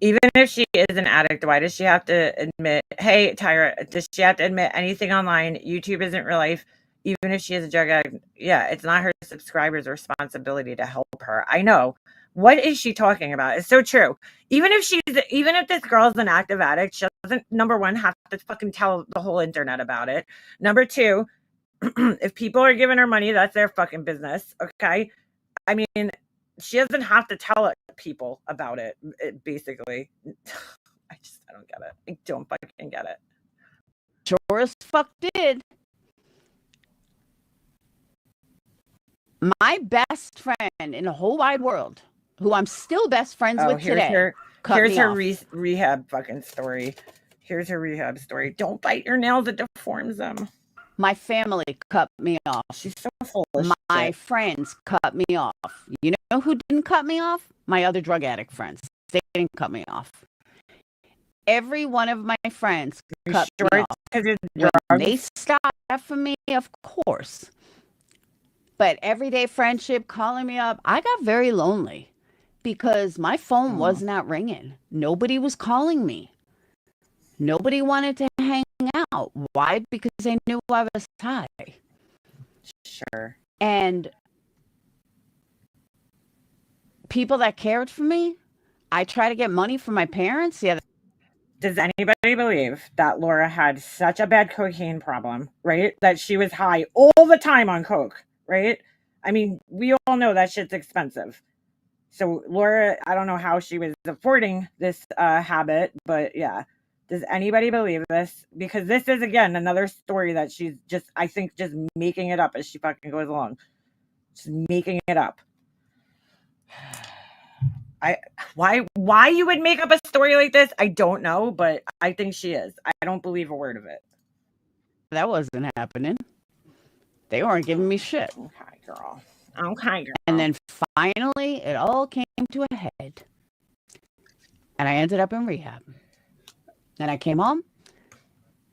Even if she is an addict, why does she have to admit, hey, Tyra, does she have to admit anything online? YouTube isn't real life. Even if she is a drug addict, yeah, it's not her subscribers' responsibility to help her. I know. What is she talking about? It's so true. Even if this girl's an active addict, she doesn't, number one, have to fucking tell the whole internet about it. Number two, if people are giving her money, that's their fucking business. Okay. I mean, she doesn't have to tell people about it, basically. I don't get it. I don't fucking get it. Sure as fuck did. My best friend in the whole wide world, who I'm still best friends with today. Here's her rehab fucking story. Here's her rehab story. Don't bite your nails, it deforms them. My family cut me off. She's so full of My shit. friends cut me off. You know who didn't cut me off? My other drug addict friends. They didn't cut me off. every one of my friends You cut sure me it's off. because of When they drugs? stopped for me, of course. But everyday friendship, calling me up, I got very lonely because my phone was not ringing. Nobody was calling me. Nobody wanted to hang out. Why? Because they knew I was high. Sure. And people that cared for me, I try to get money from my parents. Yeah. Does anybody believe that Laura had such a bad cocaine problem, right? That she was high all the time on coke, right? I mean, we all know that shit's expensive. So Laura, I don't know how she was affording this habit, but yeah. Does anybody believe this? Because this is, again, another story that she's just, I think, just making it up as she fucking goes along. Just making it up. Why you would make up a story like this, I don't know, but I think she is. I don't believe a word of it. That wasn't happening. They weren't giving me shit. Okay, girl. Okay, girl. And then finally, it all came to a head. And I ended up in rehab. Then I came home.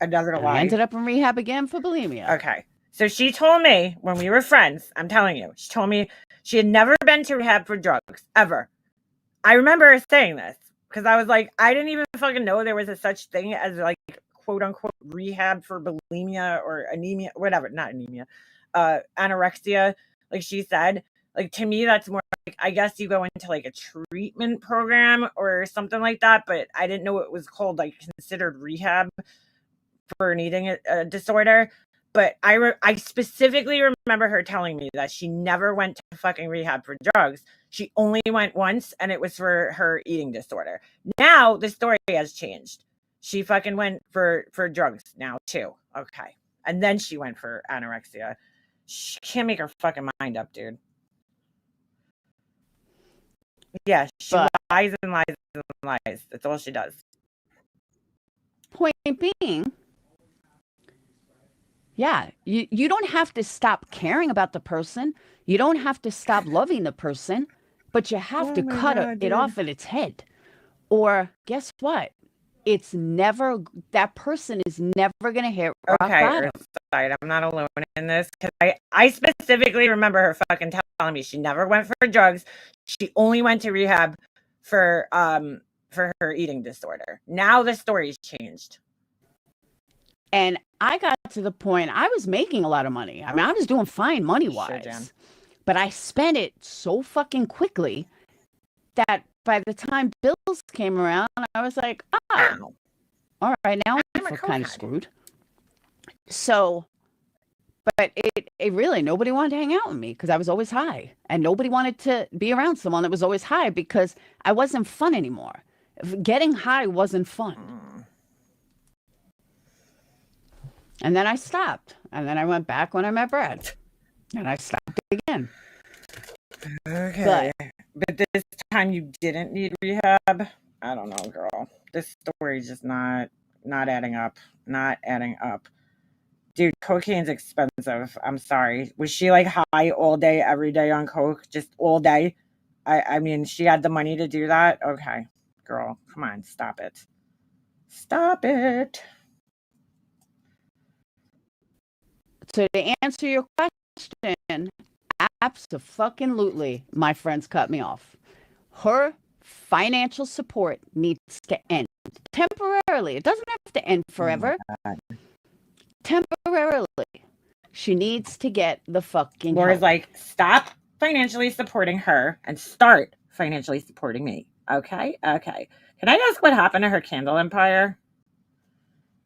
Another And lie. I ended up in rehab again for bulimia. Okay. So she told me when we were friends, I'm telling you, she told me she had never been to rehab for drugs, ever. I remember her saying this because I was like, I didn't even fucking know there was a such thing as like quote unquote rehab for bulimia or anemia, whatever, not anemia, anorexia. Like she said, like to me, that's more like, I guess you go into like a treatment program or something like that, but I didn't know it was called like considered rehab for an eating disorder. But I specifically remember her telling me that she never went to fucking rehab for drugs. She only went once, and it was for her eating disorder. Now the story has changed. She fucking went for drugs now too. Okay, and then she went for anorexia. She can't make her fucking mind up, dude. Yeah, she lies and lies and lies. That's all she does. Point being, yeah, you don't have to stop caring about the person. You don't have to stop loving the person, but you have to cut it off at its head. Or guess what? It's never, that person is never going to hit rock bottom. Earthside, I'm not alone in this because I specifically remember her fucking telling me she never went for drugs. She only went to rehab for her eating disorder. Now the story's changed. And I got to the point, I was making a lot of money. I mean, I was doing fine money-wise. Sure, but I spent it so fucking quickly that by the time bills came around, I was like, oh, all right, now I'm kind of screwed. So, but it really, nobody wanted to hang out with me because I was always high. And nobody wanted to be around someone that was always high because I wasn't fun anymore. Getting high wasn't fun. And then I stopped. And then I went back when I met Brad. And I stopped again. Okay. But this time you didn't need rehab? I don't know, girl. This story's just not adding up. Not adding up. Dude, cocaine's expensive. I'm sorry. Was she like high all day, every day on coke? Just all day? I mean, she had the money to do that? Okay. Girl, come on. Stop it. Stop it. So to answer your question, absolutely, my friends cut me off. Her financial support needs to end temporarily. It doesn't have to end forever. Temporarily. She needs to get the fucking Laura's help. like, stop financially supporting her and start financially supporting me. Okay? Okay. Can I ask what happened to her candle empire?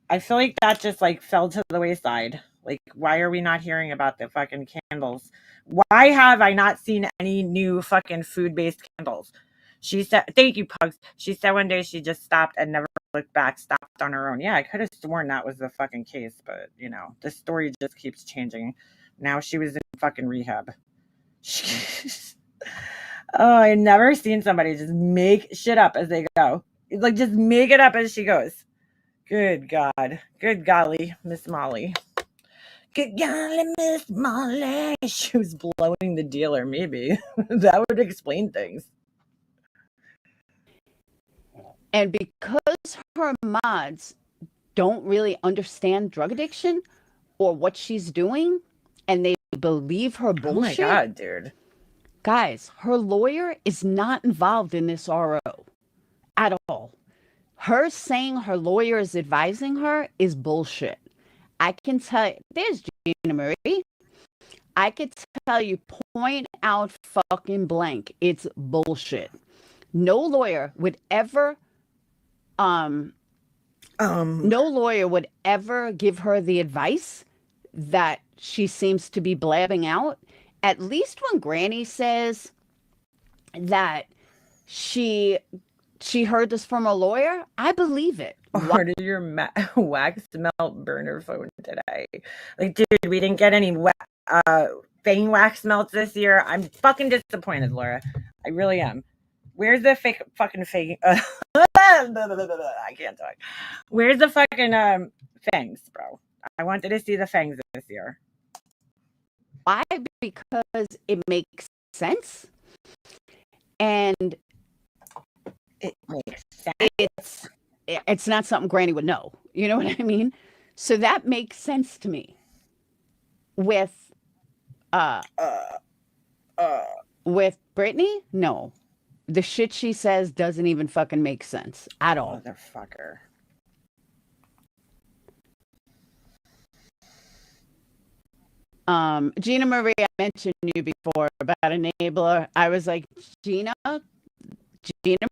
I feel like that just like fell to the wayside. Like, why are we not hearing about the fucking candles? Why have I not seen any new fucking food-based candles? She said, thank you, Pugs. She said one day she just stopped and never looked back, stopped on her own. Yeah, I could have sworn that was the fucking case, but, you know, the story just keeps changing. Now she was in fucking rehab. Oh, I've never seen somebody just make shit up as they go. Like, just make it up as she goes. Good God. Good golly, Miss Molly. Good golly, Miss Molly. She was blowing the dealer, maybe. That would explain things. And because her mods don't really understand drug addiction or what she's doing, and they believe her bullshit. Oh my God, dude. Guys, her lawyer is not involved in this RO at all. Her saying her lawyer is advising her is bullshit. I can tell you, there's Gina Marie. I could tell you point out fucking blank. It's bullshit. No lawyer would ever no lawyer would ever give her the advice that she seems to be blabbing out. At least when Granny says that she heard this from a lawyer, I believe it. Order your wax melt burner phone today. Like, dude, we didn't get any fang wax melts this year. I'm fucking disappointed, Laura. I really am. Where's the fucking fang? I can't talk. Where's the fucking fangs, bro? I wanted to see the fangs this year. Why? Because it makes sense. And it makes sense. It's not something Granny would know. You know what I mean? So that makes sense to me. With Britney, no. The shit she says doesn't even fucking make sense at all. Motherfucker. Gina Marie, I mentioned you before about enabler. I was like, Gina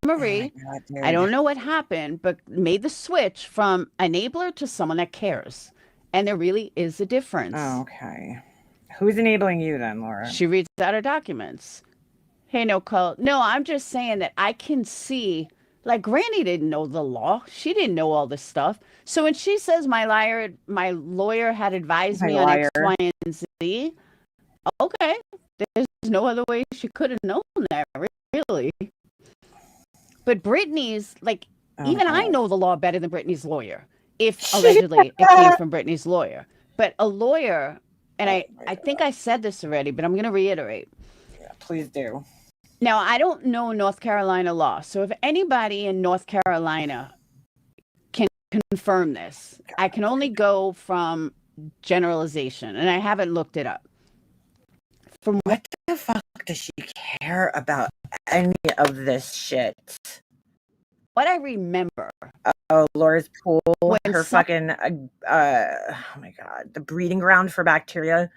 Marie, God, I don't know what happened, but made the switch from enabler to someone that cares. And there really is a difference. Oh, okay. Who's enabling you then, Laura? She reads out her documents. Hey, Nicole. No, I'm just saying that I can see, like, Granny didn't know the law. She didn't know all this stuff. So when she says my lawyer had advised me on X, Y, and Z, okay, there's no other way she could have known that, really. But Britney's, like, even I know the law better than Britney's lawyer, if allegedly it came from Britney's lawyer. But a lawyer, and I think I said this already, but I'm going to reiterate. Yeah, please do. Now, I don't know North Carolina law, so if anybody in North Carolina can confirm this, I can only go from generalization, and I haven't looked it up. From what the fuck does she care about any of this shit? What I remember. Oh, Laura's pool, her fucking, oh my God, the breeding ground for bacteria.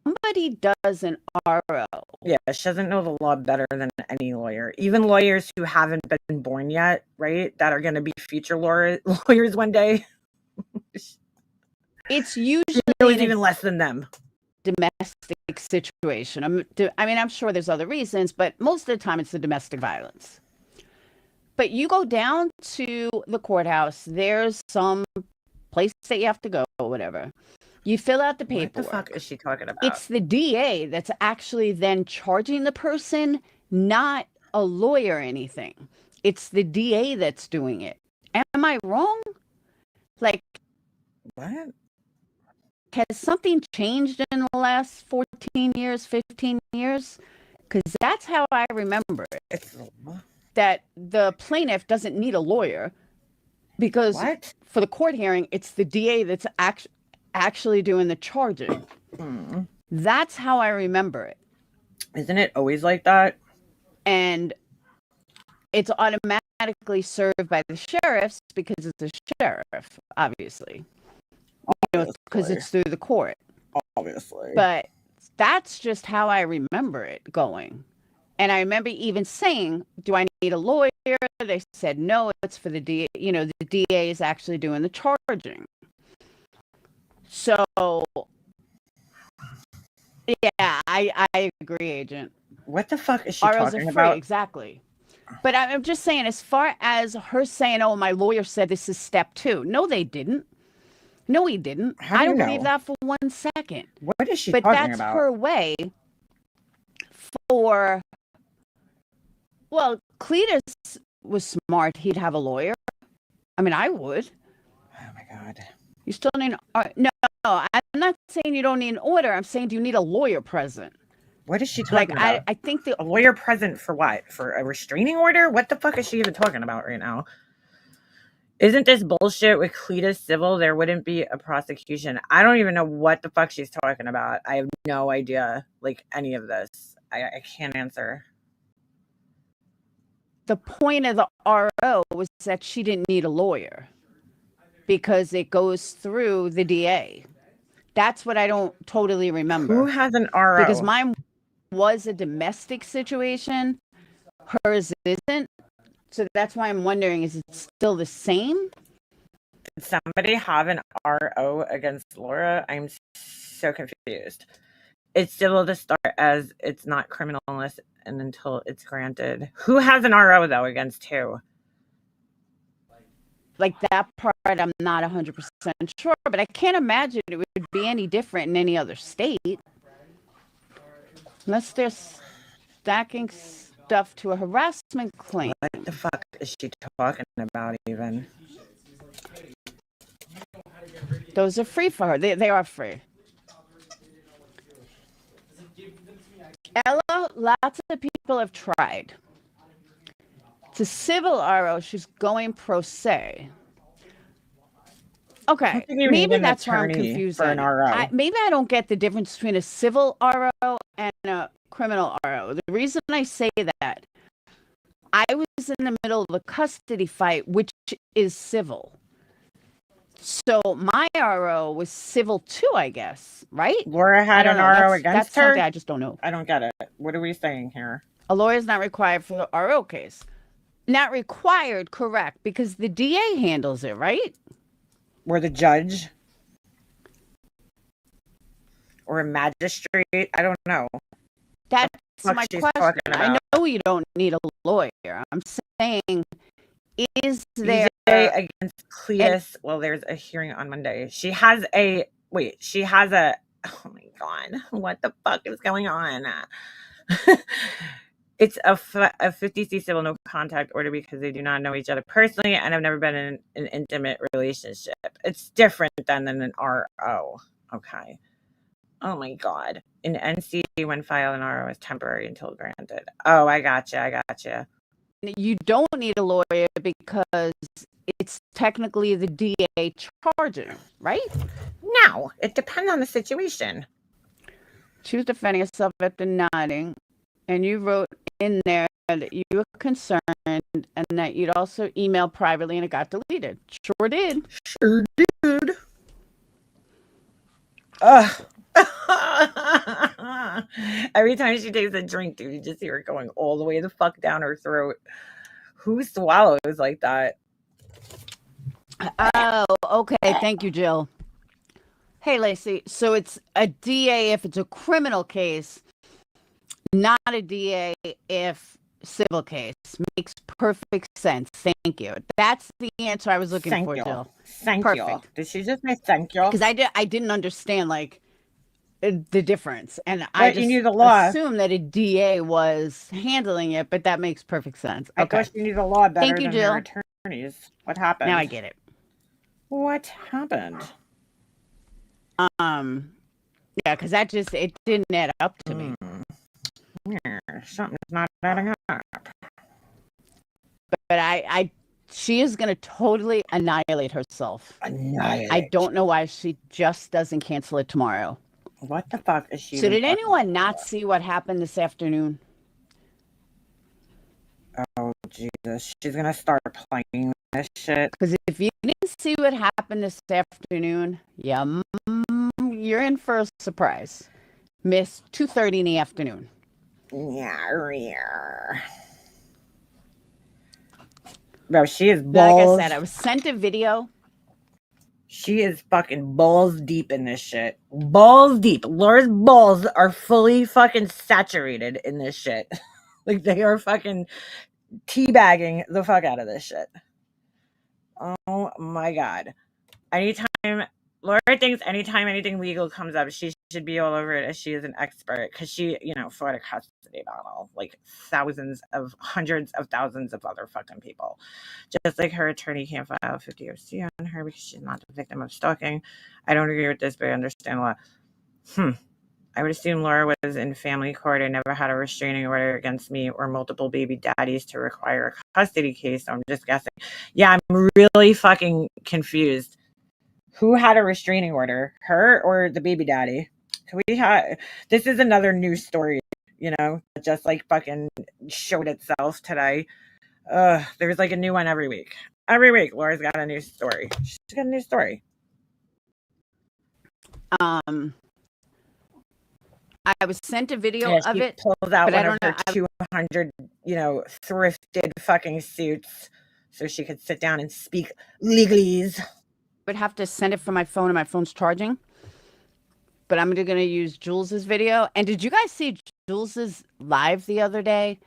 Somebody does an RO. Yeah, she doesn't know the law better than any lawyer. Even lawyers who haven't been born yet, right? That are going to be future lawyers one day. It's usually even less than them. Domestic situation. I'm sure there's other reasons, but most of the time it's the domestic violence. But you go down to the courthouse, there's some place that you have to go or whatever. You fill out the paperwork. What the fuck is she talking about? It's the DA that's actually then charging the person, not a lawyer or anything. It's the DA that's doing it. Am I wrong? Like, what? Has something changed in the last 14 years, 15 years? Because that's how I remember it. That the plaintiff doesn't need a lawyer because for the court hearing, it's the DA that's actually doing the charging. That's how I remember it. Isn't it always like that? And it's automatically served by the sheriffs because it's a sheriff, obviously. Because it's through the court. Obviously. But that's just how I remember it going. And I remember even saying, do I need a lawyer? They said, no, it's for the DA. You know, the DA is actually doing the charging. So, yeah, I agree, Agent. What the fuck is she ROs talking are free, about? exactly. But I'm just saying, as far as her saying, oh, my lawyer said this is step 2. No, they didn't. No, he didn't. I don't believe that for 1 second. What is she talking about? But that's her way for... Well, Cletus was smart. He'd have a lawyer. I mean, I would. Oh, my God. You still need... No, I'm not saying you don't need an order. I'm saying do you need a lawyer present? What is she Like, talking about? I think the A lawyer present for what? For a restraining order? What the fuck is she even talking about right now? Isn't this bullshit with Cletus civil? There wouldn't be a prosecution. I don't even know what the fuck she's talking about. I have no idea, like, any of this. I can't answer. the point of the RO was that she didn't need a lawyer because it goes through the DA. That's what I don't totally remember. Who has an RO? Because mine was a domestic situation. Hers isn't. So that's why I'm wondering, is it still the same? Did somebody have an RO against Laura? I'm so confused. It's civil to start as it's not criminal unless and until it's granted. Who has an RO though against who? Like that part, I'm not 100% sure, but I can't imagine it would be any different in any other state. Unless they're stacking stuff to a harassment claim. What the fuck is she talking about even? Those are free for her. They are free. Ella, lots of people have tried. It's a civil RO. She's going pro se. Okay, maybe that's where I'm confused. For an RO. Maybe I don't get the difference between a civil RO and a criminal RO. The reason I say that, I was in the middle of a custody fight, which is civil. So my RO was civil too, I guess, right? Laura had an RO against that's her? Something I just don't know. I don't get it. What are we saying here? A lawyer is not required for the RO case. Not required, correct, because the DA handles it, right? Or the judge? Or a magistrate? I don't know. That's my question. I know you don't need a lawyer. I'm saying, is there against Cletus? Well, there's a hearing on Monday. She has a oh my god, what the fuck is going on? It's a 50C civil no contact order because they do not know each other personally and have never been in an intimate relationship. It's different than an RO. Okay. Oh my god. In NC, when filed, an RO is temporary until granted. Oh, I gotcha. You don't need a lawyer because it's technically the DA charging, right? No, it depends on the situation. She was defending herself after nodding, and you wrote in there that you were concerned and that you'd also email privately and it got deleted. Sure did. Sure did. Ugh. Every time she takes a drink, dude, you just hear it going all the way the fuck down her throat. Who swallows like that? Oh, okay. Thank you, Jill. Hey, Lacey. So it's a DA if it's a criminal case, not a DA if civil case. Makes perfect sense. Thank you. That's the answer I was looking for, Jill. Thank you. Did she just say thank you? Because I didn't understand like the difference, and I just knew the law. Assumed that a DA was handling it, but that makes perfect sense. Okay. I guess you knew the law better Thank you, than Jill. your attorneys. What happened? Now I get it. What happened? Yeah, because it didn't add up to me. Yeah, something's not adding up. But she is going to totally annihilate herself. I don't know why she just doesn't cancel it tomorrow. What the fuck is she? So did anyone not see what happened this afternoon? Oh, Jesus. She's going to start playing this shit. Because if you didn't see what happened this afternoon, you're in for a surprise. Miss 2:30 in the afternoon. Yeah. Bro, she is balls. Like I said, I was sent a video. She is fucking balls deep in this shit. Balls deep. Laura's balls are fully fucking saturated in this shit. Like they are fucking teabagging the fuck out of this shit. Oh my god. Laura thinks anytime anything legal comes up, she should be all over it as she is an expert because she, fought a custody battle like hundreds of thousands of other fucking people. Just like her attorney can't file a 50OC on her because she's not the victim of stalking. I don't agree with this, but I understand a lot. I would assume Laura was in family court and never had a restraining order against me or multiple baby daddies to require a custody case. So I'm just guessing. Yeah, I'm really fucking confused. Who had a restraining order? Her or the baby daddy? This is another news story, that just like fucking showed itself today. There's like a new one every week. Every week, Laura's got a new story. She's got a new story. I was sent a video of she it. pulls out but I one of don't her know. 200, thrifted fucking suits so she could sit down and speak legalese. I would have to send it from my phone, and my phone's charging. But I'm going to use Jules's video. And did you guys see Jules's live the other day?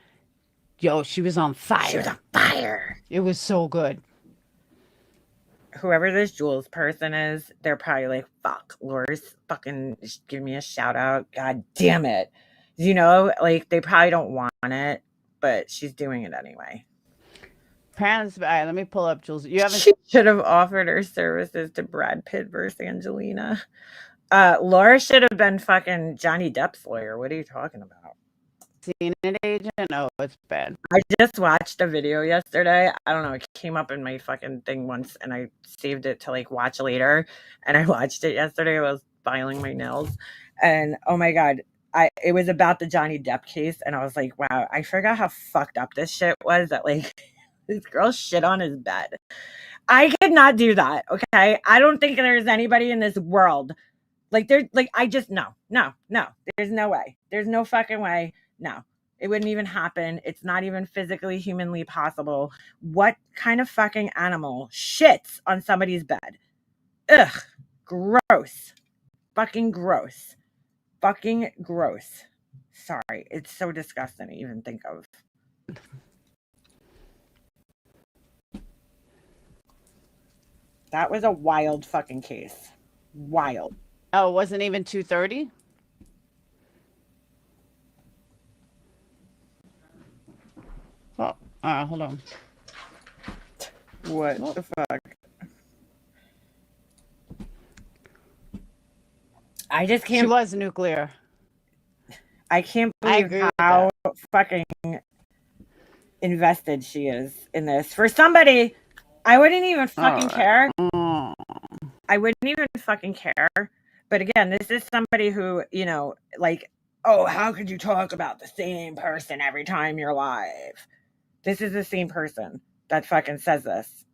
Yo, she was on fire. She was on fire. It was so good. Whoever this Jules person is, they're probably like, fuck, Laura's fucking give me a shout out. God damn it. Like they probably don't want it, but she's doing it anyway. Parents, all right, let me pull up Jules. She should have offered her services to Brad Pitt versus Angelina. Laura should have been fucking Johnny Depp's lawyer. What are you talking about? Seen an agent? No, it's bad. I just watched a video yesterday. I don't know. It came up in my fucking thing once and I saved it to like watch later. And I watched it yesterday. I was filing my nails. And oh my God, it was about the Johnny Depp case. And I was like, wow, I forgot how fucked up this shit was that like this girl shit on his bed. I could not do that. Okay. I don't think there's anybody in this world. Like there's like, I just, no. There's no way. There's no fucking way. No, it wouldn't even happen. It's not even physically, humanly possible. What kind of fucking animal shits on somebody's bed? Ugh, gross. Fucking gross. Fucking gross. Sorry, it's so disgusting to even think of. That was a wild fucking case. Wild. Oh, it wasn't even 2:30? Oh, hold on. What the fuck? I just can't. She was nuclear. I can't believe how fucking invested she is in this. For somebody, I wouldn't even fucking care. I wouldn't even fucking care. But again, this is somebody who, like, oh, how could you talk about the same person every time you're live? This is the same person that fucking says this,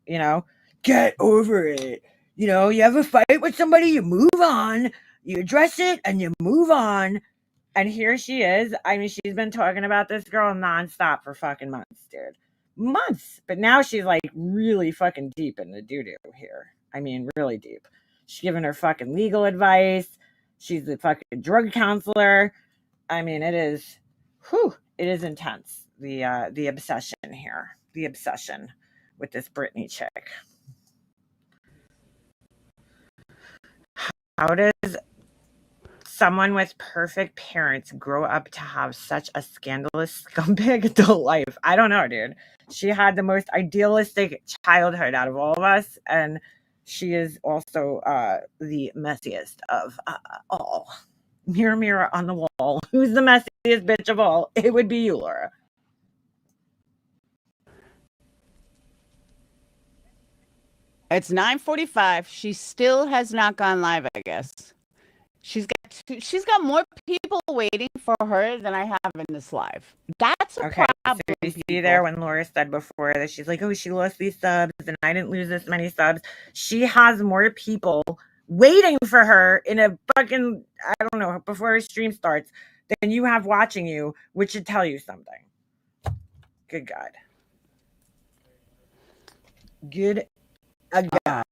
Get over it. You have a fight with somebody, you move on, you address it, and you move on. And here she is. I mean, she's been talking about this girl nonstop for fucking months, dude. Months. But now she's like really fucking deep in the doo-doo here. I mean, really deep. She's giving her fucking legal advice. She's the fucking drug counselor. I mean, it is intense. The obsession here. The obsession with this Britney chick. How does someone with perfect parents grow up to have such a scandalous scumbag adult life? I don't know, dude. She had the most idealistic childhood out of all of us, and she is also the messiest of all. Mirror, mirror on the wall. Who's the messiest bitch of all? It would be you, Laura. It's 9:45. She still has not gone live, I guess. She's got more people waiting for her than I have in this live. That's a problem. So you see there when Laura said before that she's like, oh, she lost these subs and I didn't lose this many subs. She has more people waiting for her in a fucking, I don't know, before her stream starts than you have watching you, which should tell you something. Good God. Good God.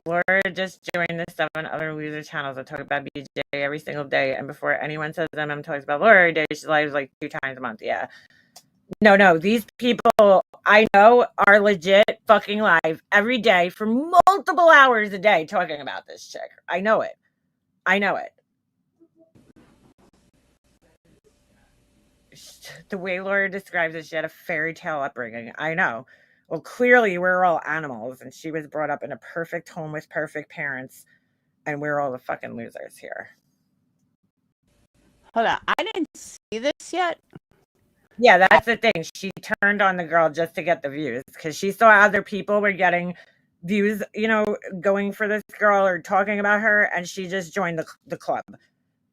Laura just joined the 7 other loser channels that talk about BJ every single day. And before anyone says MM talks about Laura every day, she lives like 2 times a month. Yeah. No. These people I know are legit fucking live every day for multiple hours a day talking about this chick. I know it. The way Laura describes it, she had a fairy tale upbringing. I know. Well, clearly we're all animals, and she was brought up in a perfect home with perfect parents, and we're all the fucking losers here. Hold on. I didn't see this yet. Yeah, that's the thing. She turned on the girl just to get the views because she saw other people were getting views, you know, going for this girl or talking about her, and she just joined the club,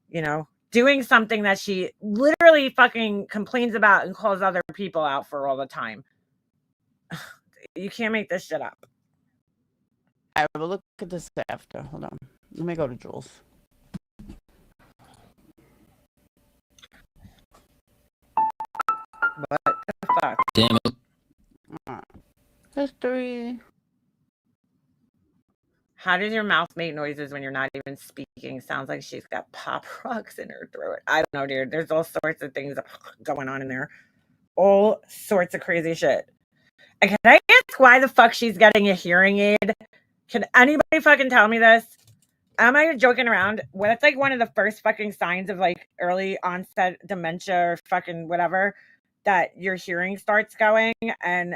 you know, doing something that she literally fucking complains about and calls other people out for all the time. You can't make this shit up. I will look at this after. Hold on. Let me go to Jules. What the fuck? Damn it. History. How does your mouth make noises when you're not even speaking? Sounds like she's got pop rocks in her throat. I don't know, dude. There's all sorts of things going on in there. All sorts of crazy shit. And can I ask why the fuck she's getting a hearing aid? Can anybody fucking tell me this? Am I joking around? Well, it's like one of the first fucking signs of like early onset dementia or fucking whatever, that your hearing starts going. And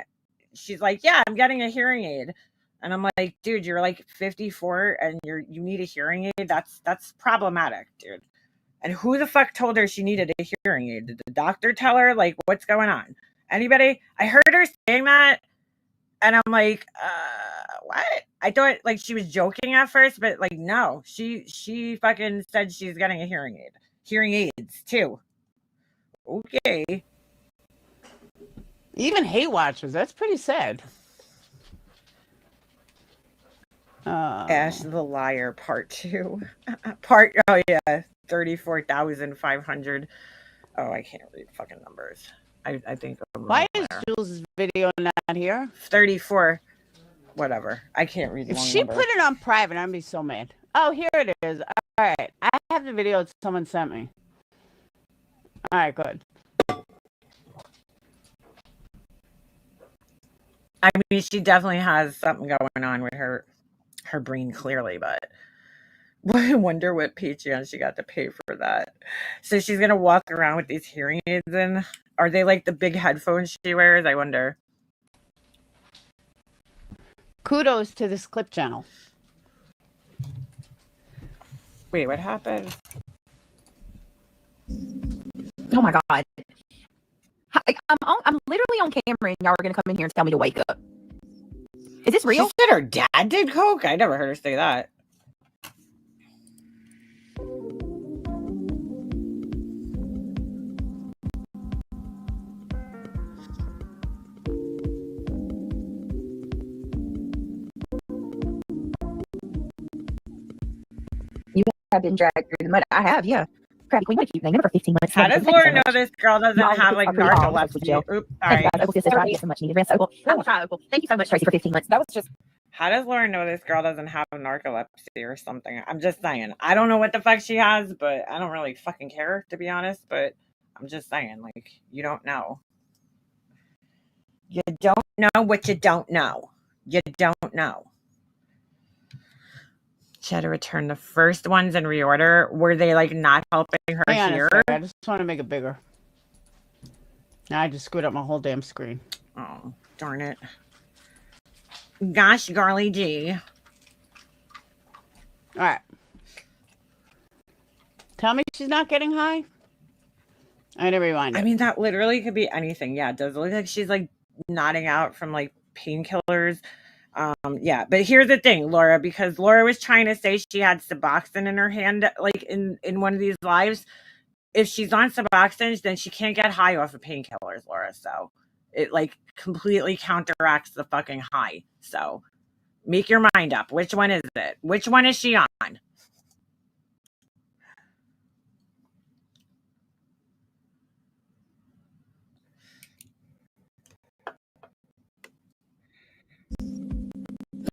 she's like, yeah, I'm getting a hearing aid. And I'm like, dude, you're like 54 and you need a hearing aid. That's problematic, dude. And who the fuck told her she needed a hearing aid? Did the doctor tell her? Like, what's going on? Anybody? I heard her saying that, and I'm like, what? I thought like she was joking at first, but like, no, she fucking said she's getting a hearing aid. Hearing aids too. Okay. Even hate watchers. That's pretty sad. Ash the Liar Part 2. Oh yeah, 34,500. Oh, I can't read fucking numbers. I think I'm Why wrong is there. Jules' video not here? 34. Whatever. I can't read If long she numbers. put it on private, I'd be so mad. Oh, here it is. All right. I have the video someone sent me. All right, good. I mean, she definitely has something going on with her brain, clearly, but I wonder what Patreon she got to pay for that. So she's gonna walk around with these hearing aids in. Are they like the big headphones she wears? I wonder. Kudos to this clip channel. Wait, what happened? Oh my God. I'm literally on camera and y'all are going to come in here and tell me to wake up. Is this real? She said her dad did coke? I never heard her say that. You have been dragged through the mud. I have, yeah. Crabby Queen, what a cute name. Never for 15 months. How does Laura know this girl doesn't No, have like I'm pretty calm. narcolepsy? Oops, Thank sorry. you guys. Opal Sisters, right? Yes, so much needed. Rest Opal. I will try, Opal. Thank you so much, Tracy, for 15 months. That was just... How does Laura know this girl doesn't have narcolepsy or something? I'm just saying. I don't know what the fuck she has, but I don't really fucking care, to be honest. But I'm just saying, like, you don't know. You don't know what you don't know. You don't know. She had to return the first ones in reorder. Were they like not helping her Hang on a hear? sec. I just want to make it bigger. Now I just screwed up my whole damn screen. Oh, darn it. Gosh, Garly G. All right. Tell me she's not getting high. I need to rewind it. I mean, that literally could be anything. Yeah, it does look like she's like nodding out from like painkillers. Yeah, but here's the thing, Laura, because Laura was trying to say she had Suboxone in her hand, like in one of these lives. If she's on Suboxone, then she can't get high off of painkillers, Laura. So it like completely counteracts the fucking high. So make your mind up. Which one is it? Which one is she on?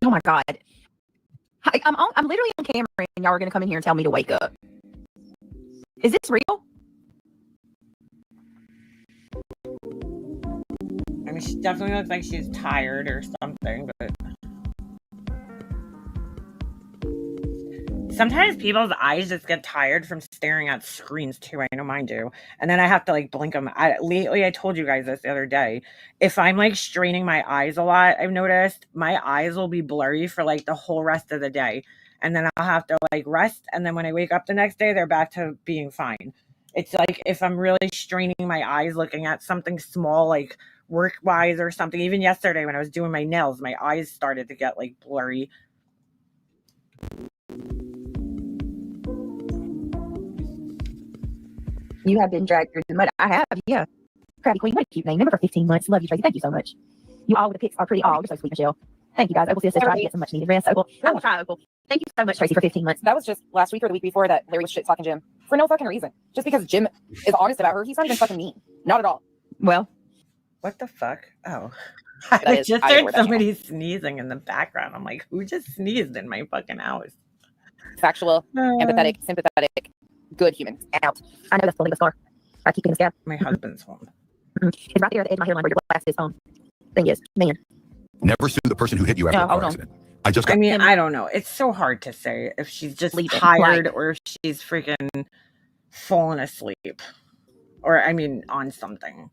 Oh my God. I'm literally on camera and y'all are going to come in here and tell me to wake up. Is this real? I mean, she definitely looks like she's tired or something, but Sometimes people's eyes just get tired from staring at screens too. I know mine do. And then I have to like blink them. Lately, I told you guys this the other day. If I'm like straining my eyes a lot, I've noticed my eyes will be blurry for like the whole rest of the day. And then I'll have to like rest. And then when I wake up the next day, they're back to being fine. It's like if I'm really straining my eyes looking at something small, like work wise or something. Even yesterday when I was doing my nails, my eyes started to get like blurry. You have been dragged through the mud. I have, yeah. Crabby Queen, what a cute name. Remember for 15 months. Love you, Tracy. Thank you so much. You all with the pics are pretty. Oh, you're so sweet, Michelle. Thank you, guys. Opal says try to get some much needed rest. Opal, I will try, Opal. Thank you so much, Tracy, for 15 months. That was just last week or the week before that Larry was shit talking Jim for no fucking reason. Just because Jim is honest about her, he's not even fucking mean. Not at all. Well, what the fuck? Oh, I just heard somebody sneezing in the background. I'm like, who just sneezed in my fucking house? Factual, empathetic, sympathetic, good humans. Out. I know that's the legal scar. I keep getting scared. My husband's home. It's right there at the edge of my hairline where your glass is on. Thing is, man. Never sue the person who hit you after a car accident. I mean, I don't know. It's so hard to say if she's just tired or if she's freaking fallen asleep. Or, I mean, on something.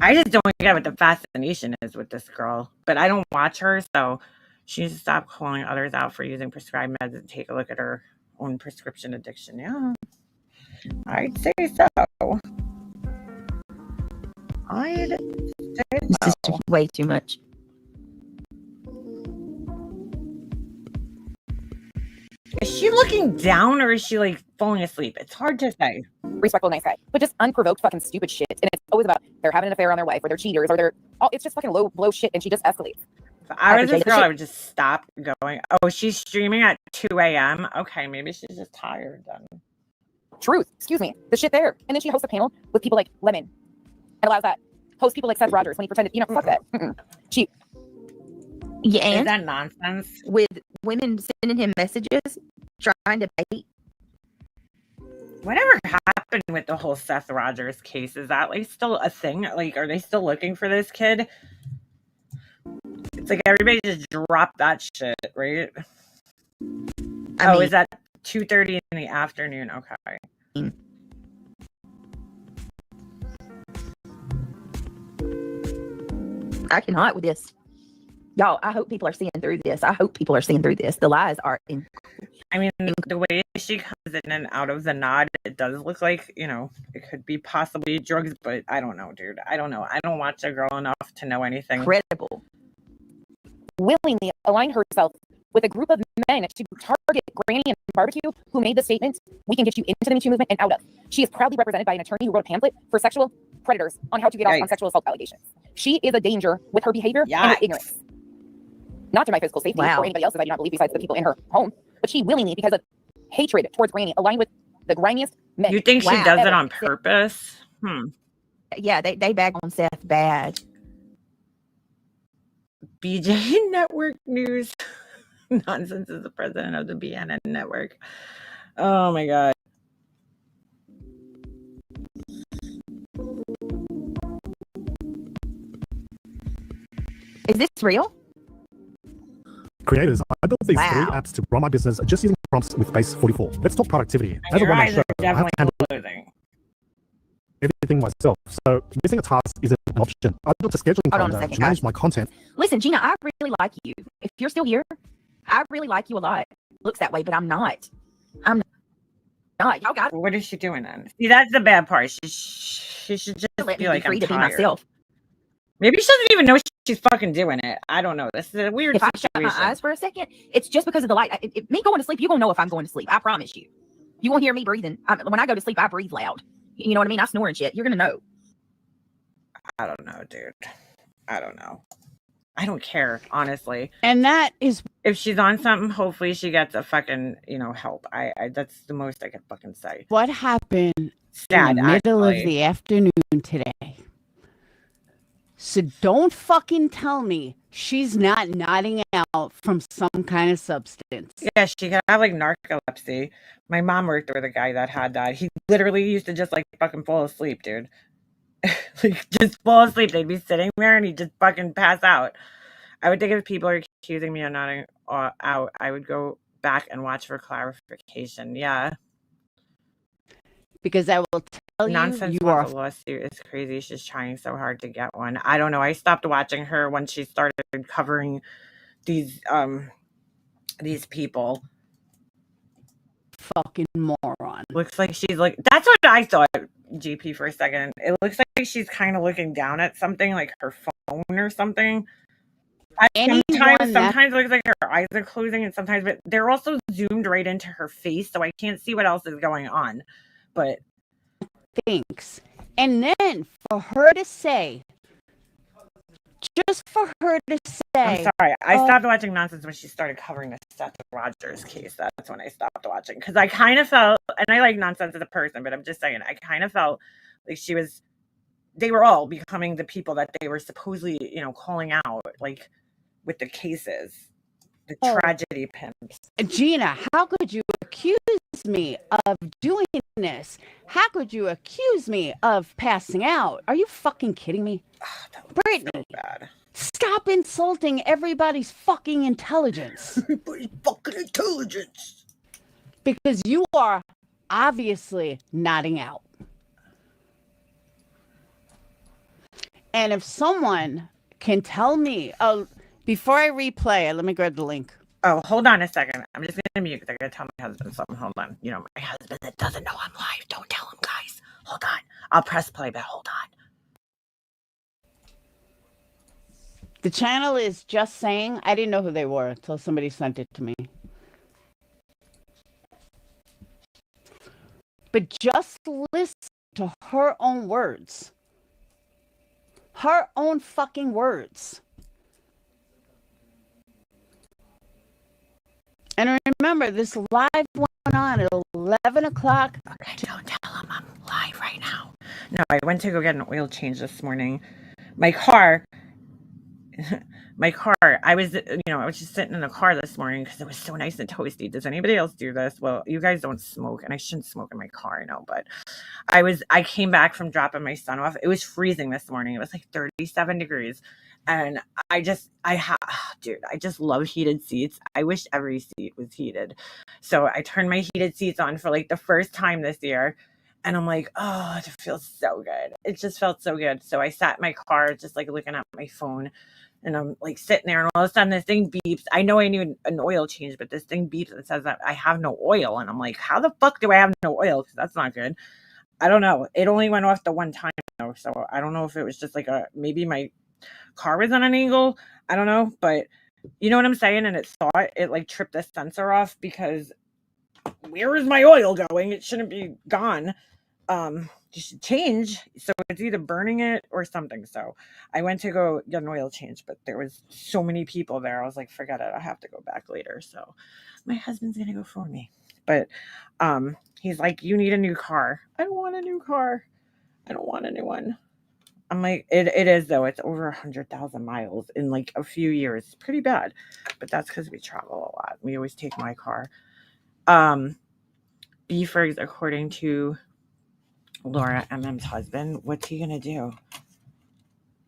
I just don't get what the fascination is with this girl. But I don't watch her, so she needs to stop calling others out for using prescribed meds and take a look at her own prescription addiction. Yeah. I'd say so. This is way too much. Is she looking down or is she like falling asleep? It's hard to say. Respectful, nice guy, but just unprovoked fucking stupid shit. And it's always about they're having an affair on their wife or they're cheaters or they're it's just fucking low blow shit and she just escalates. If I was this girl, I would just stop going. Oh, she's streaming at 2 a.m. Okay, maybe she's just tired then. Truth, excuse me, the shit there. And then she hosts a panel with people like Lemon and allows that host people like Seth Rogers when he pretended, fuck that. She. Yeah, and is that nonsense? With women sending him messages, trying to bait. Whatever happened with the whole Seth Rogers case? Is that like still a thing? Like, are they still looking for this kid? It's like everybody just dropped that shit, right? Is that 2:30 in the afternoon? Okay. I cannot with this. Y'all, I hope people are seeing through this. The lies are in. I mean, the way she comes in and out of the nod, it does look like, it could be possibly drugs, but I don't know, dude. I don't know. I don't watch a girl enough to know anything. Credible. Willingly align herself with a group of men to target Granny and Barbecue, who made the statement, "We can get you into the Me Too movement and out of." She is proudly represented by an attorney who wrote a pamphlet for sexual predators on how to get off on sexual assault allegations. She is a danger with her behavior and her ignorance. Not to my physical safety or anybody else's, I do not believe, besides the people in her home. But she willingly, because of hatred towards Granny, aligned with the grimiest men. You think she does it on purpose? Yeah, they bag on Seth bad. BJ Network News. Nonsense is the president of the BNN network. Oh my God. Is this real? Creators, I built these 3 apps to run my business just using prompts with base 44. Let's talk productivity. As a one-man show, I have to handle everything myself. So missing a task isn't an option. I built a scheduling calendar to manage my content. Listen, Gina, I really like you. If you're still here, I really like you a lot. Looks that way, but I'm not. I'm not. Y'all got. What is she doing then? See, that's the bad part. She should just be like, I'm tired. Be myself. Maybe she doesn't even know she's fucking doing it. I don't know. This is a weird situation. If I shut my eyes for a second, it's just because of the light. Me going to sleep, you're going to know if I'm going to sleep. I promise you. You won't hear me breathing. When I go to sleep, I breathe loud. You know what I mean? I snore and shit. You're going to know. I don't know, dude. I don't know. I don't care, honestly. And that is... If she's on something, hopefully she gets a fucking, help. I that's the most I can fucking say. What happened in the middle of the afternoon today? So don't fucking tell me she's not nodding out from some kind of substance. Yeah, she could have like narcolepsy. My mom worked with a guy that had that. He literally used to just like fucking fall asleep, dude. Like just fall asleep. They'd be sitting there and he'd just fucking pass out. I would think if people are accusing me of nodding out, I would go back and watch for clarification. Yeah. Because I will tell Nonsense you, you wants are a lawsuit is crazy. She's trying so hard to get one. I don't know. I stopped watching her when she started covering these people. fucking moron. Looks like she's like, that's what I thought, GP, for a second. It looks like she's kind of looking down at something, like her phone or something. Sometimes it looks like her eyes are closing, and sometimes, but they're also zoomed right into her face, so I can't see what else is going on. But thinks, and then for her to say, just for her to say, I'm sorry, I stopped watching nonsense when she started covering the Seth Rogers case. That's when I stopped watching, because I kind of felt, and I like Nonsense as a person, but I'm just saying, I kind of felt like they were all becoming the people that they were supposedly, calling out, like with the cases, the tragedy pimps. Gina, how could you accuse me of doing this? How could you accuse me of passing out? Are you fucking kidding me? Britney, so bad. Stop insulting everybody's fucking intelligence. Everybody's fucking intelligence. Because you are obviously nodding out. And if someone can tell me, before I replay it, let me grab the link. Oh, hold on a second. I'm just going to mute because I got to tell my husband something. Hold on. My husband that doesn't know I'm live. Don't tell him, guys. Hold on. I'll press play, but hold on. The channel is Just Saying. I didn't know who they were until somebody sent it to me. But just listen to her own words. Her own fucking words. And remember, this live went on at 11 o'clock. Okay, don't tell him I'm live right now. No, I went to go get an oil change this morning. My car, I was just sitting in the car this morning because it was so nice and toasty. Does anybody else do this? Well, you guys don't smoke, and I shouldn't smoke in my car, I know, but I came back from dropping my son off. It was freezing this morning. It was like 37 degrees. And I just love heated seats. I wish every seat was heated. So I turned my heated seats on for like the first time this year. And I'm like, oh, it feels so good. It just felt so good. So I sat in my car, just like looking at my phone. And I'm like sitting there, and all of a sudden this thing beeps. I know I need an oil change, but this thing beeps and says that I have no oil. And I'm like, how the fuck do I have no oil? Because that's not good. I don't know. It only went off the one time though. So I don't know if it was just like maybe my car was on an angle. I don't know, but you know what I'm saying? And it like tripped the sensor off, because where is my oil going? It shouldn't be gone. You should change. So it's either burning it or something. So I went to go get an oil change, but there was so many people there. I was like, forget it. I have to go back later. So my husband's going to go for me. But he's like, you need a new car. I don't want a new car. I don't want a new one. I'm like, it is though. It's over 100,000 miles in like a few years. It's pretty bad, but that's because we travel a lot. We always take my car. Beefers, according to Laura MM's husband, what's he gonna do?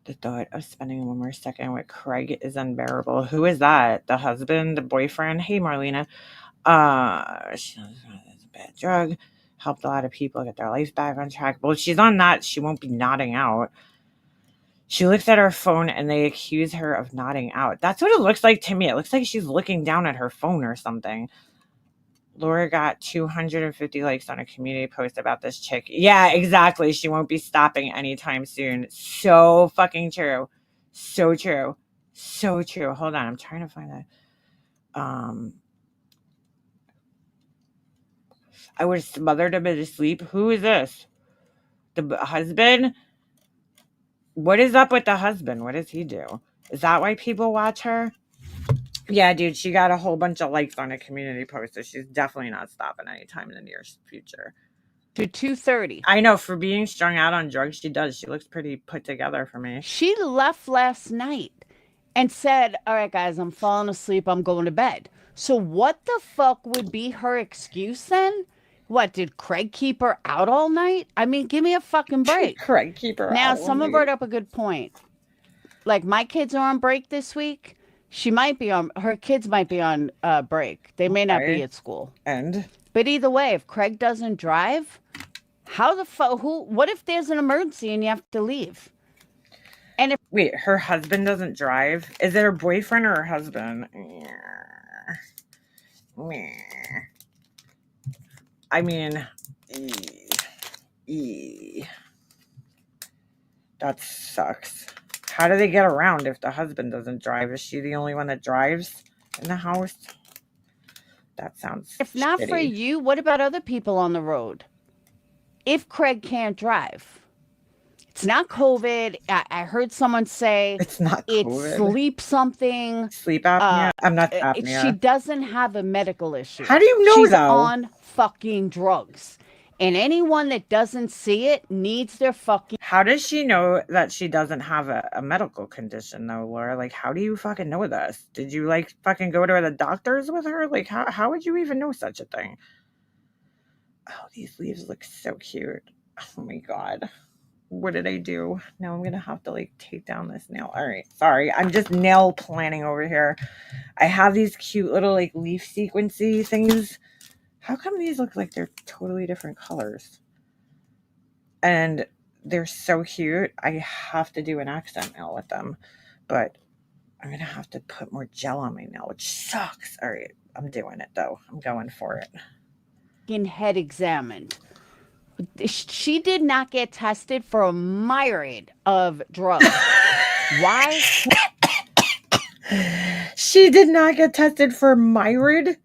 The thought of spending one more second with Craig is unbearable. Who is that? The husband, the boyfriend? Hey, Marlena. It's a bad drug. Helped a lot of people get their life back on track. Well, she's on that. She won't be nodding out. She looks at her phone and they accuse her of nodding out. That's what it looks like to me. It looks like she's looking down at her phone or something. Laura got 250 likes on a community post about this chick. Yeah, exactly. She won't be stopping anytime soon. So fucking true. So true. So true. Hold on. I'm trying to find that. I would have smothered him to sleep. Who is this? The husband? What is up with the husband? What does he do? Is that why people watch her? Yeah, dude, she got a whole bunch of likes on a community post, so she's definitely not stopping anytime in the near future. To 2:30. I know, for being strung out on drugs, she does. She looks pretty put together for me. She left last night and said, all right, guys, I'm falling asleep. I'm going to bed. So what the fuck would be her excuse then? What, did Craig keep her out all night? I mean, give me a fucking break. Craig keep her now, out all someone night. brought up a good point. Like, my kids are on break this week. She might be on, her kids might be on break. They may not be Okay. at school. And But either way, if Craig doesn't drive, how the fuck, what if there's an emergency and you have to leave? And if, wait, her husband doesn't drive? Is it her boyfriend or her husband? I mean, that sucks. How do they get around if the husband doesn't drive? Is she the only one that drives in the house? That sounds if not for shitty. you, what about other people on the road? If Craig can't drive, it's not COVID. I heard someone say It's not it's COVID. sleep something. Sleep apnea? I'm not She apnea. doesn't have a medical issue. How do you know, She's though? on fucking drugs. And anyone that doesn't see it needs their fucking... How does she know that she doesn't have a medical condition, though, Laura? Like, how do you fucking know this? Did you, like, fucking go to the doctors with her? Like, how would you even know such a thing? Oh, these leaves look so cute. Oh, my God. What did I do? Now I'm going to have to, like, take down this nail. All right. Sorry. I'm just nail planning over here. I have these cute little, like, leaf sequency things. How come these look like they're totally different colors? And they're so cute. I have to do an accent nail with them. But I'm going to have to put more gel on my nail, which sucks. All right. I'm doing it, though. I'm going for it. head examined. She did not get tested for a myriad of drugs. Why? She did not get tested for myriad?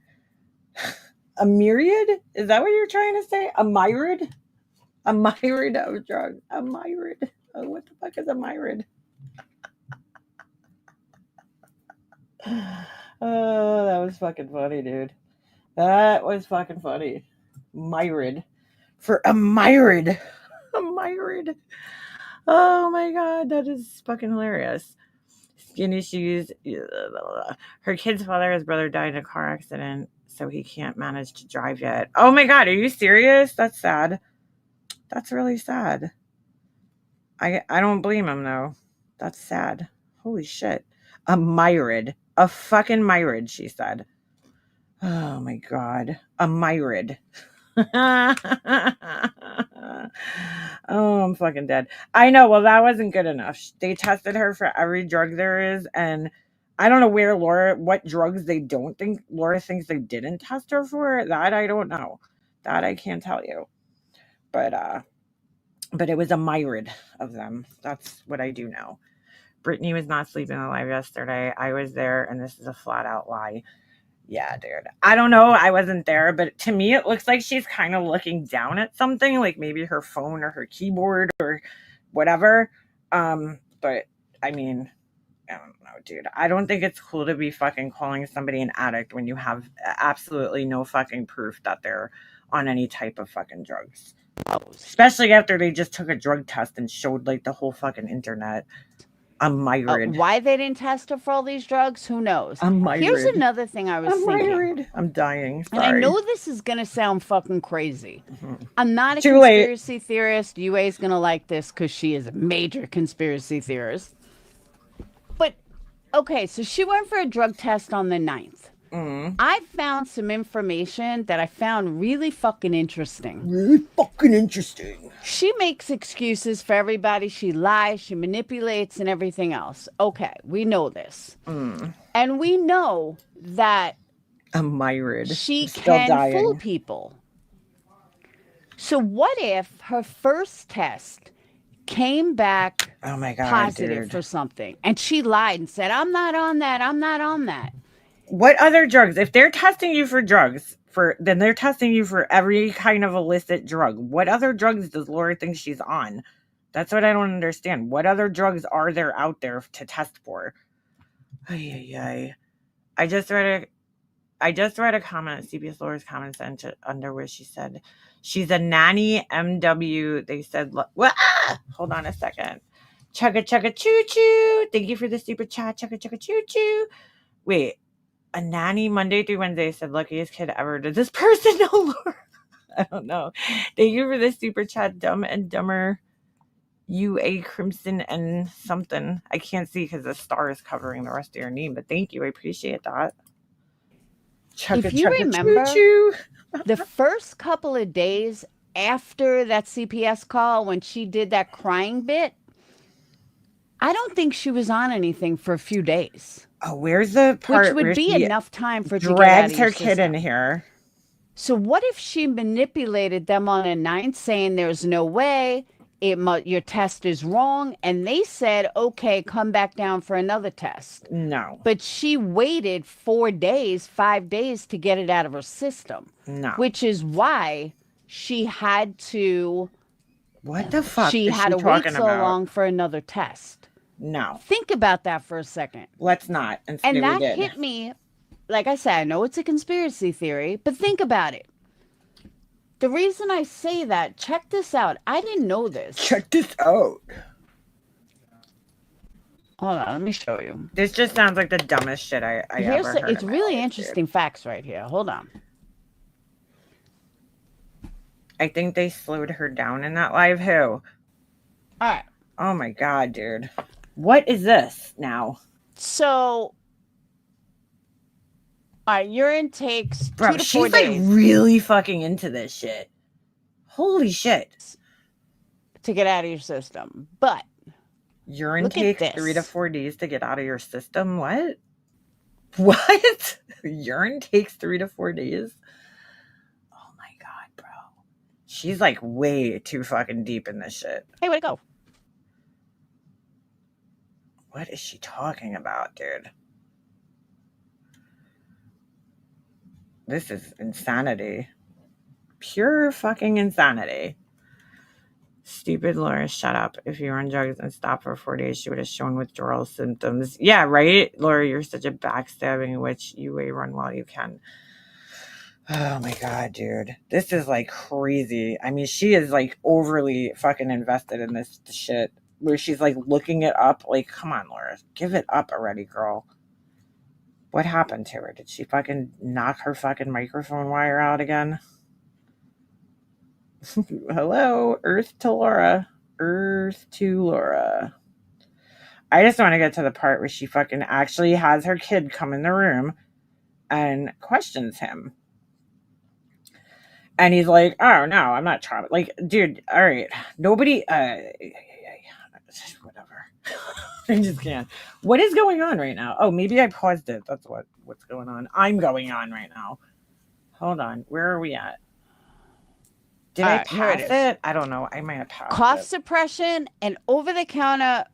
A myriad? Is that what you're trying to say? A myriad? A myriad of drugs. A myriad. Oh, what the fuck is a myriad? Oh, that was fucking funny, dude. That was fucking funny. Myriad. For a myriad. A myriad. Oh my God, that is fucking hilarious. Skin issues. Her kid's father, his brother, died in a car accident, so he can't manage to drive yet. Oh my God, are you serious? That's sad. That's really sad. I don't blame him, though. That's sad. Holy shit. A myriad. A fucking myriad, she said. Oh my God. A myriad. Oh, I'm fucking dead. I know. Well, that wasn't good enough. They tested her for every drug there is, and I don't know what drugs they don't think Laura thinks they didn't test her for. That I don't know. That I can't tell you. But it was a myriad of them. That's what I do know. Britney was not sleeping alive yesterday. I was there, and this is a flat out lie. Yeah, dude. I don't know. I wasn't there, but to me, it looks like she's kind of looking down at something, like maybe her phone or her keyboard or whatever. But I mean, I don't know, dude. I don't think it's cool to be fucking calling somebody an addict when you have absolutely no fucking proof that they're on any type of fucking drugs. Especially after they just took a drug test and showed like the whole fucking internet. A myriad. Why they didn't test her for all these drugs, who knows? A myriad. Here's another thing I was thinking. I'm dying. Sorry. And I know this is going to sound fucking crazy. Mm-hmm. I'm not a Too late. conspiracy theorist. UA's going to like this because she is a major conspiracy theorist. But, okay, so she went for a drug test on the 9th. I found some information that I found really fucking interesting. Really fucking interesting. She makes excuses for everybody. She lies, she manipulates, and everything else. Okay, we know this. And we know that a myriad. She can fool people. So what if her first test came back positive for something, and she lied and said, I'm not on that, I'm not on that? What other drugs? If they're testing you for drugs, then they're testing you for every kind of illicit drug. What other drugs does Laura think she's on? That's what I don't understand. What other drugs are there out there to test for? I just read a comment, CBS Laura's comment sent under where she said she's a nanny MW. They said, hold on a second. Chugga chugga choo choo. Thank you for the super chat. Chugga chugga choo choo. Wait. A nanny Monday through Wednesday said luckiest kid ever. Did this person know Laura? I don't know. Thank you for the super chat. Dumb and Dumber UA Crimson and something. I can't see because the star is covering the rest of your name, but thank you. I appreciate that. If you remember, the first couple of days after that CPS call, when she did that crying bit, I don't think she was on anything for a few days. Oh, where's the part which would where be she enough time for it to get out drags of her your kid system. in here? So what if she manipulated them on a night, saying there's no way, your test is wrong, and they said, okay, come back down for another test. No. But she waited 5 days to get it out of her system. No. Which is why she had to. What the fuck? She had to wait so long for another test. No. Think about that for a second. Let's not. And that hit me. Like I said, I know it's a conspiracy theory, but think about it. The reason I say that, check this out. I didn't know this. Check this out. Hold on, let me show you. This just sounds like the dumbest shit I ever heard. It's really interesting facts right here. Hold on. I think they slowed her down in that live. Who? All right. Oh my God, dude. What is this now? So, all right, urine takes 2 to 4 days. She's like really fucking into this shit. Holy shit. To get out of your system. But urine takes 3 to 4 days to get out of your system? What? What? Urine takes 3 to 4 days? Oh my God, bro. She's like way too fucking deep in this shit. Hey, where'd it go? What is she talking about, dude? This is insanity. Pure fucking insanity. Stupid Laura, shut up. If you were on drugs and stopped for 4 days, she would have shown withdrawal symptoms. Yeah, right? Laura, you're such a backstabbing witch. You run while you can. Oh my God, dude. This is like crazy. I mean, she is like overly fucking invested in this shit. Where she's like looking it up. Like, come on, Laura. Give it up already, girl. What happened to her? Did she fucking knock her fucking microphone wire out again? Hello, Earth to Laura. Earth to Laura. I just want to get to the part where she fucking actually has her kid come in the room and questions him. And he's like, oh, no, I'm not trying. Like, dude, all right. Nobody, whatever. I just can't. What is going on right now? Oh, maybe I paused it. That's what's going on. I'm going on right now. Hold on. Where are we at? Did I pass it? I don't know. I might have passed Cough it. suppression and over-the-counter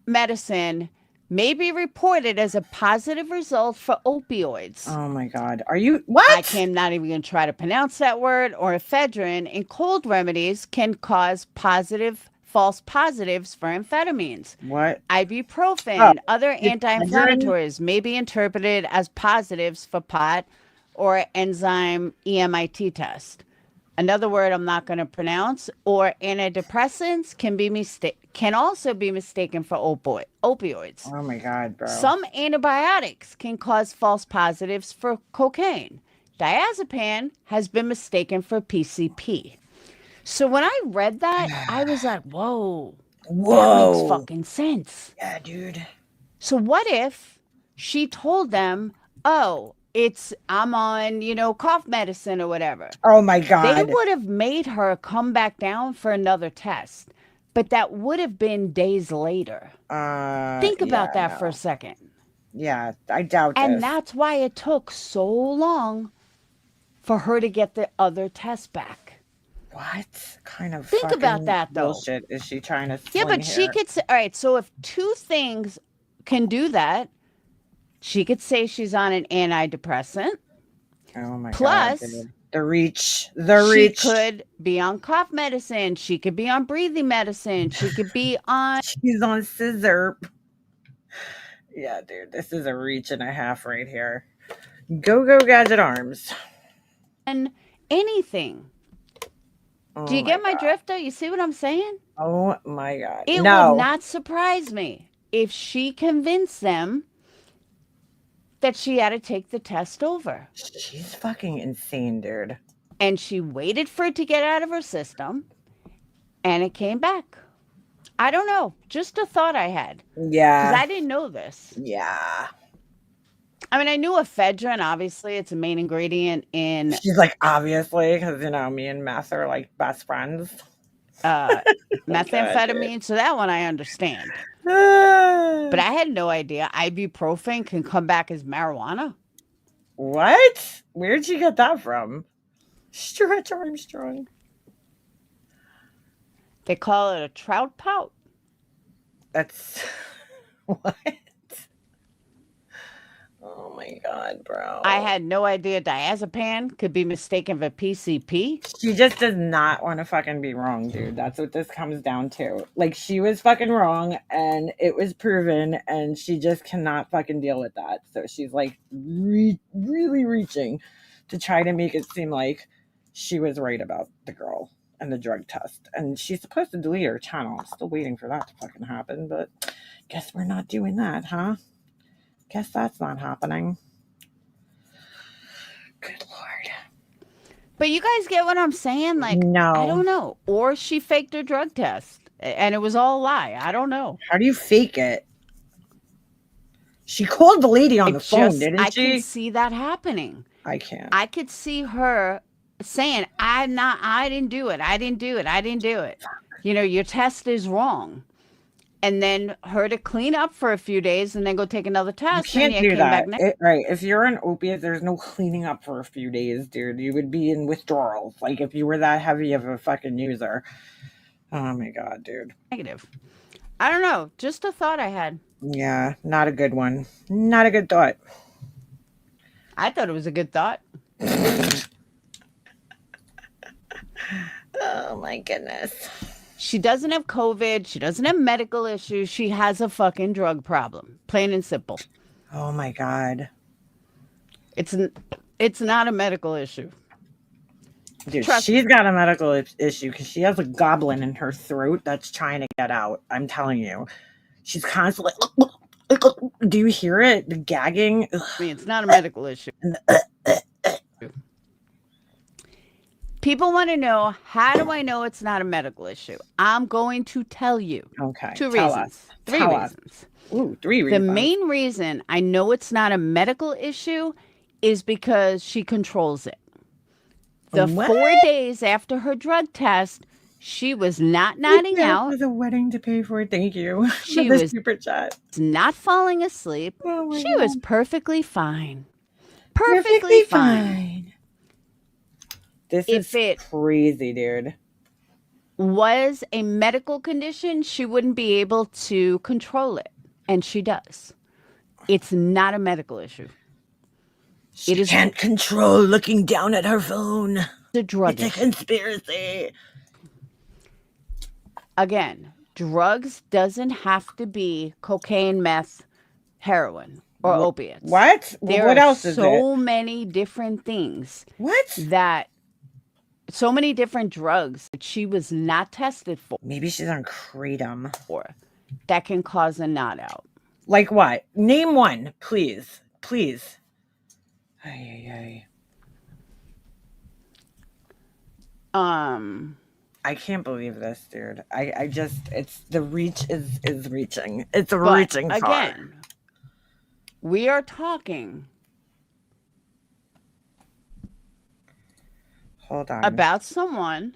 medicine may be reported as a positive result for opioids. Oh my God. Are you what? I am not even going to try to pronounce that word. Or ephedrine and cold remedies can cause false positives for amphetamines. What? Ibuprofen, other anti-inflammatories may be interpreted as positives for pot or enzyme EMIT test. Another word I'm not going to pronounce. Or antidepressants can also be mistaken for opioids. Oh my God, bro. Some antibiotics can cause false positives for cocaine. Diazepam has been mistaken for PCP. So when I read that, I was like, whoa. That makes fucking sense. Yeah, dude. So what if she told them, oh, I'm on, cough medicine or whatever. Oh my God. They would have made her come back down for another test. But that would have been days later. Think about that for a second. Yeah, I doubt And this. that's why it took so long for her to get the other test back. What kind of Think about that, though. bullshit is she trying to Yeah, but here? she could say, all right, so if two things can do that, she could say she's on an antidepressant. Oh my God. Plus, the reach. She could be on cough medicine. She could be on breathing medicine. She could be on... She's on scissor. Yeah, dude, this is a reach and a half right here. Go gadget arms. And anything. Do you get my drift, though? You see what I'm saying? Oh my God. It would not surprise me if she convinced them that she had to take the test over. She's fucking insane, dude. And she waited for it to get out of her system. and it came back. I don't know. Just a thought I had. Because Yeah. I didn't know this. Yeah. I mean, I knew ephedrine, obviously, it's a main ingredient in She's like, obviously, because, you know, me and Meth are like best friends. methamphetamine. So that one I understand. But But I had no idea ibuprofen can come back as marijuana. what? Where'd you get that from? Stretch Armstrong. They call it a trout pout. That's what? Oh my god, bro. I had no idea diazepam could be mistaken for PCP. She just does not want to fucking be wrong, dude. That's what this comes down to. Like, she was fucking wrong and it was proven, and she just cannot fucking deal with that. So she's like really reaching to try to make it seem like she was right about the girl and the drug test. And she's supposed to delete her channel. I'm still waiting for that to fucking happen, but guess we're not doing that, huh? Guess that's not happening. Good Lord. But you guys get what I'm saying? Like, No. I don't know. Or she faked her drug test and it was all a lie. I don't know. How do you fake it? She called the lady on the phone, didn't I she? can see that happening. I can't. I could see her saying, I didn't do it. I didn't do it. I didn't do it. You know, your test is wrong. And then her to clean up for a few days and then go take another test. You can't and do came that. Back Right. If you're on opiate, there's no cleaning up for a few days, dude. You would be in withdrawals. Like, if you were that heavy of a fucking user. Oh my god, dude. Negative. I don't know. Just a thought I had. Yeah, not a good one. Not a good thought. I thought it was a good thought. Oh my goodness. She doesn't have COVID. She doesn't have medical issues. She has a fucking drug problem. Plain and simple. Oh my god. It's not a medical issue. Dude, she's got a medical issue because she has a goblin in her throat that's trying to get out. I'm telling you. She's constantly... Do you hear it? The gagging? I mean, it's not a medical issue. People want to know, how do I know it's not a medical issue? I'm going to tell you. Okay. Three reasons. Ooh, 3 reasons. The main reason I know it's not a medical issue is because she controls it. The 4 days after her drug test, she was not nodding out. For the wedding to pay for it. Thank you. She was super chat. Not falling asleep. Oh she was perfectly fine. Perfectly fine. This is crazy, dude. Was a medical condition, she wouldn't be able to control it. And she does. It's not a medical issue. She can't control looking down at her phone. It's a drug issue. It's a conspiracy. Again, drugs doesn't have to be cocaine, meth, heroin, or opiates. What? What else is it? So many different things. So many different drugs that she was not tested for. Maybe she's on kratom. That can cause a nod out. Like what? Name one, please. Please. I can't believe this, dude. I just, it's, the reach is reaching. It's reaching far. Again, we are talking Hold on. About someone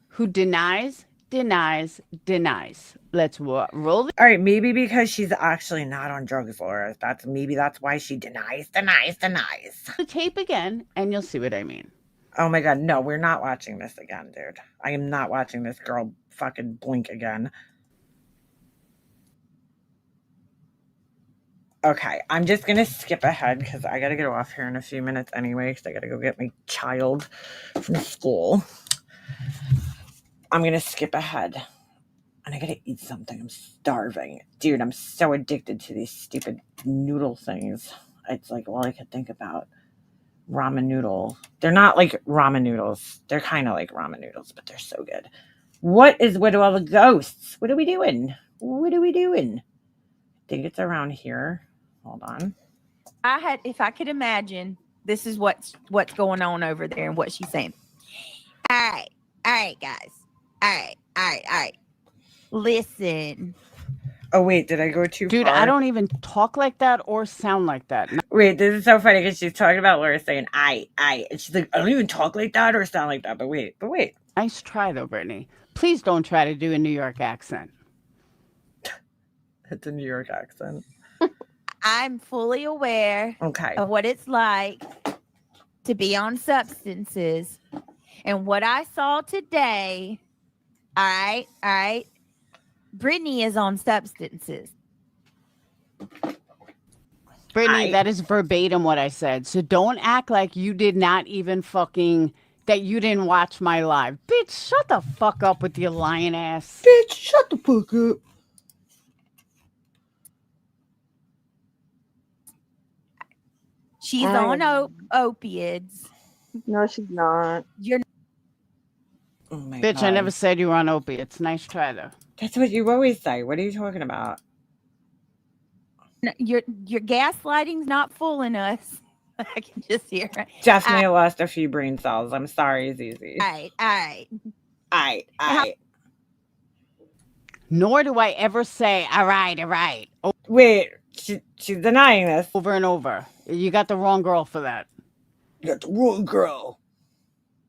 who denies. Let's roll. All right, maybe because she's actually not on drugs, Laura. Maybe that's why she denies. The tape again, and you'll see what I mean. Oh my god, no, we're not watching this again, dude. I am not watching this girl fucking blink again. Okay, I'm just gonna skip ahead because I gotta get off here in a few minutes anyway, because I gotta go get my child from school. I'm gonna skip ahead. And I gotta eat something. I'm starving. Dude, I'm so addicted to these stupid noodle things. It's like all I could think about. Ramen noodle. They're not like ramen noodles. They're kind of like ramen noodles, but they're so good. What is with all the ghosts? What are we doing? I think it's around here. Hold on. If I could imagine, this is what's going on over there and what she's saying. All right, guys. right. Listen. Oh, wait, did I go too Dude, far? I don't even talk like that or sound like that. Wait, this is so funny because she's talking about Laura saying, I. And she's like, I don't even talk like that or sound like that. But wait. Nice try, though, Brittany. Please don't try to do a New York accent. It's a New York accent. I'm fully aware of what it's like to be on substances. And what I saw today, all right. Britney is on substances. Brittany, that is verbatim what I said. So don't act like you did not even that you didn't watch my live. Bitch, shut the fuck up with your lying ass. Bitch, shut the fuck up. She's on opiates. No, she's not. You're Oh my Bitch, God. I never said you were on opiates. Nice try, though. That's what you always say. What are you talking about? your gaslighting's not fooling us. I can just hear it. Definitely lost a few brain cells. I'm sorry, Zizi. All right. Nor do I ever say, all right. Wait, she's denying this. Over and over. You got the wrong girl for that. You got the wrong girl.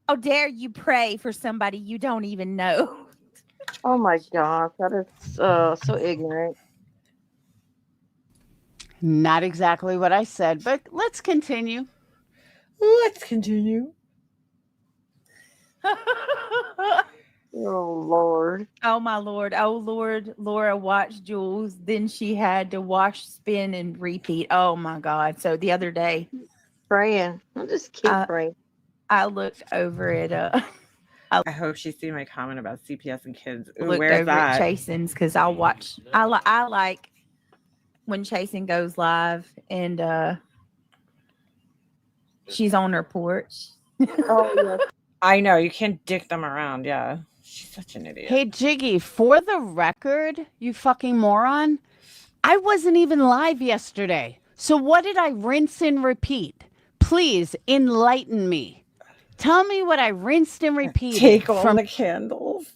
How dare you pray for somebody you don't even know? Oh my gosh, that is so ignorant. Not exactly what I said, but let's continue. Oh Lord. Oh my Lord. Oh Lord. Laura watched Jules. Then she had to wash, spin, and repeat. Oh my God. So the other day, Praying. I'll just keep praying. I looked over at I hope she see my comment about CPS and kids. Ooh, looked where's over that? at Chasen's because I watch. I like when Chasen goes live and she's on her porch. Oh yeah. I know, you can't dick them around. Yeah, she's such an idiot. Hey, Jiggy, for the record, you fucking moron, I wasn't even live yesterday. So what did I rinse and repeat? Please enlighten me. Tell me what I rinsed and repeated. Take all the candles.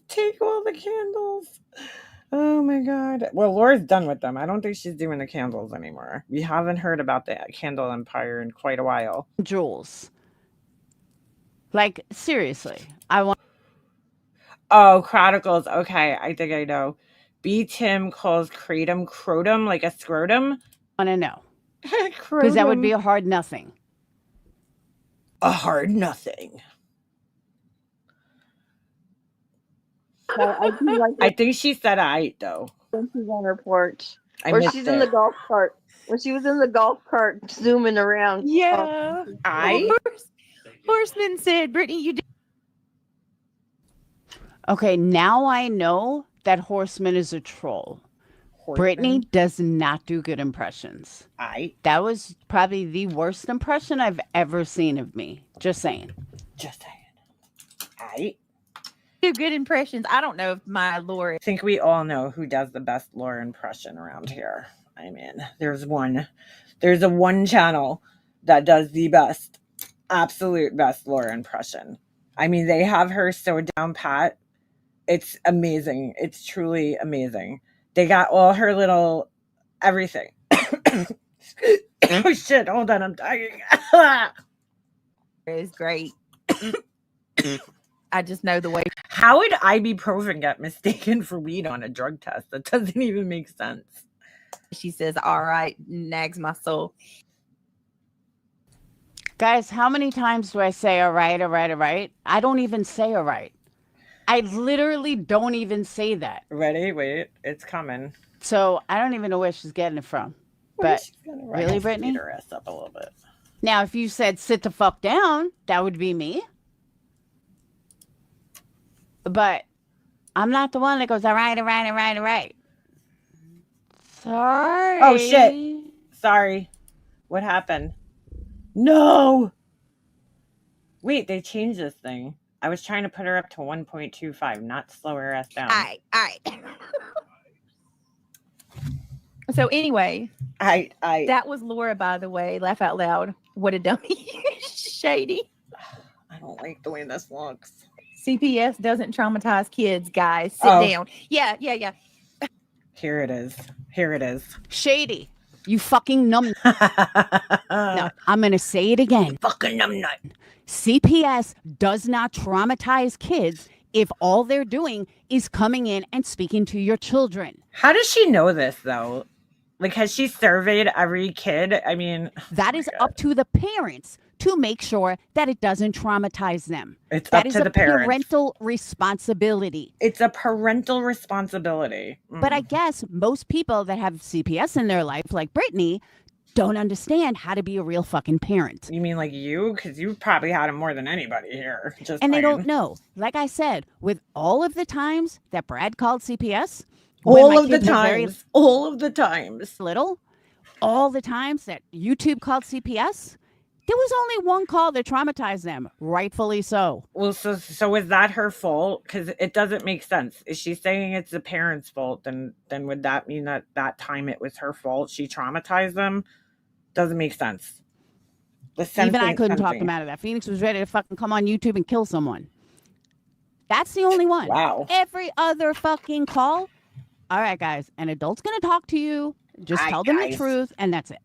Oh my God. Well, Laura's done with them. I don't think she's doing the candles anymore. We haven't heard about the candle empire in quite a while. Jules. Like, seriously, I want. Oh, Chronicles. Okay, I think I know. B. Tim calls Kratom Crotum, like a scrotum. Want to know. Because that would be a hard nothing. A hard nothing. I think she said I though. When she's on her porch. Or she's in the golf cart. When she was in the golf cart zooming around. Yeah. Horseman said, Brittany, you did. Okay, now I know that Horseman is a troll. Brittany does not do good impressions. That was probably the worst impression I've ever seen of me. Just saying. Do good impressions. I don't know if my Laura. I think we all know who does the best Laura impression around here. I mean, there's a one channel that does the best, absolute best Laura impression. I mean, they have her so down pat. It's amazing. It's truly amazing. They got all her little everything. Oh shit, hold on, I'm dying. Is great. I just know the way. How would ibuprofen get mistaken for weed on a drug test? That doesn't even make sense. She says, all right, nags my soul. Guys, how many times do I say all right? I don't even say all right. I literally don't even say that. Ready? Wait, it's coming. So I don't even know where she's getting it from. But really, Brittany? Her ass up a little bit. Now, if you said sit the fuck down, that would be me. But I'm not the one that goes, all right. Sorry. Oh, shit. Sorry. What happened? No. Wait, they changed this thing. I was trying to put her up to 1.25, not slow her ass down. All right. So anyway, that was Laura, by the way. Laugh out loud. What a dummy. Shady. I don't like the way this looks. CPS doesn't traumatize kids, guys. Sit down. Yeah. Here it is. Here it is. Shady. You fucking numb. No, I'm going to say it again. Fucking numbnut. CPS does not traumatize kids if all they're doing is coming in and speaking to your children. How does she know this, though? Like, has she surveyed every kid? I mean, that is up to the parents to make sure that it doesn't traumatize them. It's that up to the parents. Parental responsibility. It's a parental responsibility. But I guess most people that have CPS in their life, like Britney, don't understand how to be a real fucking parent. You mean like you? Because you've probably had them more than anybody here. And they don't know. Like I said, with all of the times that Brad called CPS, all of the times, little, all the times that YouTube called CPS, there was only one call that traumatized them, rightfully so. Well, so is that her fault? Because it doesn't make sense. Is she saying it's the parents' fault? Then would that mean that time it was her fault? She traumatized them? Doesn't make sense. Even I couldn't talk him out of that. Phoenix was ready to fucking come on YouTube and kill someone. That's the only one. Wow. Every other fucking call. All right, guys. An adult's going to talk to you. Just tell them the truth, and that's it.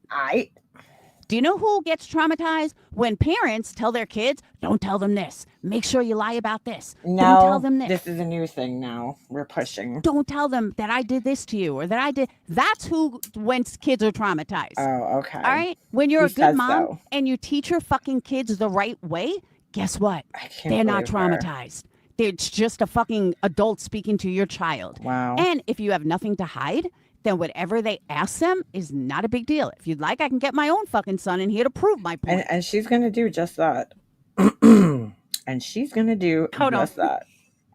Do you know who gets traumatized? When parents tell their kids, don't tell them this. Make sure you lie about this. No, don't tell them this. This is a new thing now. We're pushing. Don't tell them that I did this to you or that I did. That's who, when kids are traumatized. Oh, okay. All right? When you're a good mom and you teach your fucking kids the right way, guess what? They're not traumatized. It's just a fucking adult speaking to your child. Wow. And if you have nothing to hide, then whatever they ask them is not a big deal. If you'd like, I can get my own fucking son in here to prove my point. And she's going to do just that. And she's going to do just that.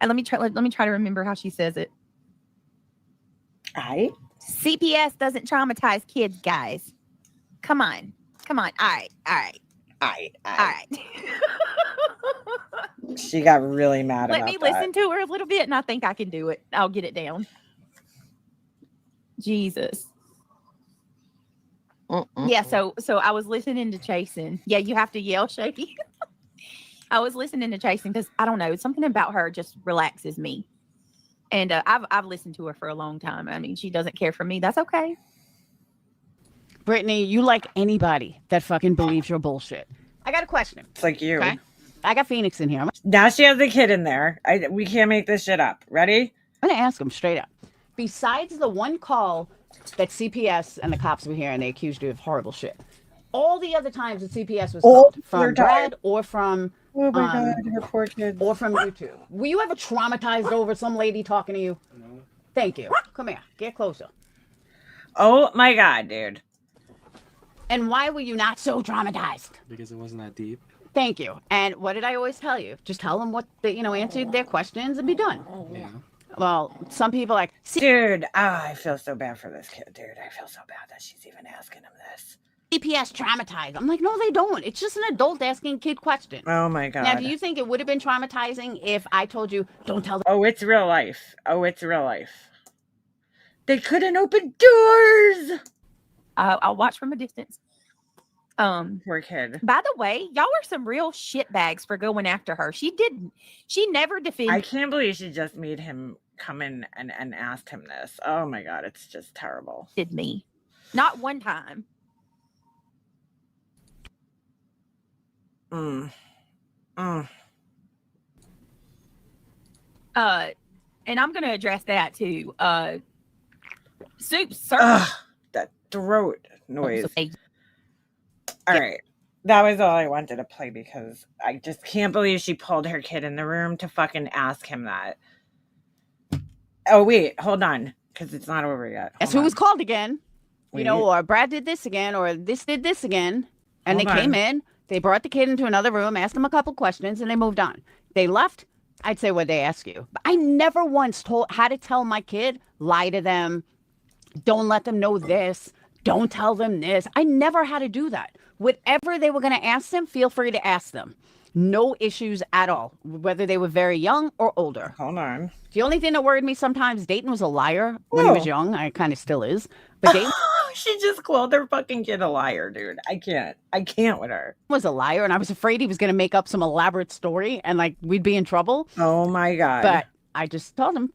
And let me try to remember how she says it. CPS doesn't traumatize kids, guys. Come on. All right. She got really mad about that. Let me listen to her a little bit, and I think I can do it. I'll get it down. Jesus. Yeah, so I was listening to Chasing. Yeah, you have to yell, Shady. I was listening to Chasing because I don't know, something about her just relaxes me. And I've listened to her for a long time. I mean, she doesn't care for me. That's okay. Brittany, you like anybody that fucking believes your bullshit. I got a question. It's like you. Okay? I got Phoenix in here. Now she has a kid in there. We can't make this shit up. Ready? I'm going to ask him straight up. Besides the one call that CPS and the cops were here and they accused you of horrible shit, all the other times that CPS was called from Brad or from her poor kids. Or from YouTube. Were you ever traumatized over some lady talking to you? No. Thank you. Come here. Get closer. Oh my God, dude. And why were you not so traumatized? Because it wasn't that deep. Thank you. And what did I always tell you? Just tell them what they, answer their questions and be done. Yeah. Well, some people like... Dude, I feel so bad for this kid, dude. I feel so bad that she's even asking him this. CPS traumatized. I'm like, no, they don't. It's just an adult asking a kid question. Oh, my God. Now, do you think it would have been traumatizing if I told you, don't tell them? Oh, it's real life. They couldn't open doors. I'll watch from a distance. Poor kid. By the way, y'all are some real shitbags for going after her. She never defended. I can't believe she just made him come in and asked him this. Oh my God, it's just terrible. Did me. Not one time. And I'm gonna address that too. Soup, sir. That throat noise. All right. That was all I wanted to play because I just can't believe she pulled her kid in the room to fucking ask him that. Oh, wait. Hold on. Because it's not over yet. That's who was called again. Or Brad did this again, or this did this again. And they came in. They brought the kid into another room, asked him a couple questions, and they moved on. They left. I'd say, what'd they ask you? But I never once had to tell my kid, lie to them. Don't let them know this. Don't tell them this. I never had to do that. Whatever they were going to ask them, feel free to ask them. No issues at all, whether they were very young or older. Hold on. The only thing that worried me sometimes, Dayton was a liar when he was young. I kind of still is. But Dayton She just called her fucking kid a liar, dude. I can't with her. Was a liar, and I was afraid he was going to make up some elaborate story and like we'd be in trouble. Oh my God. But I just told him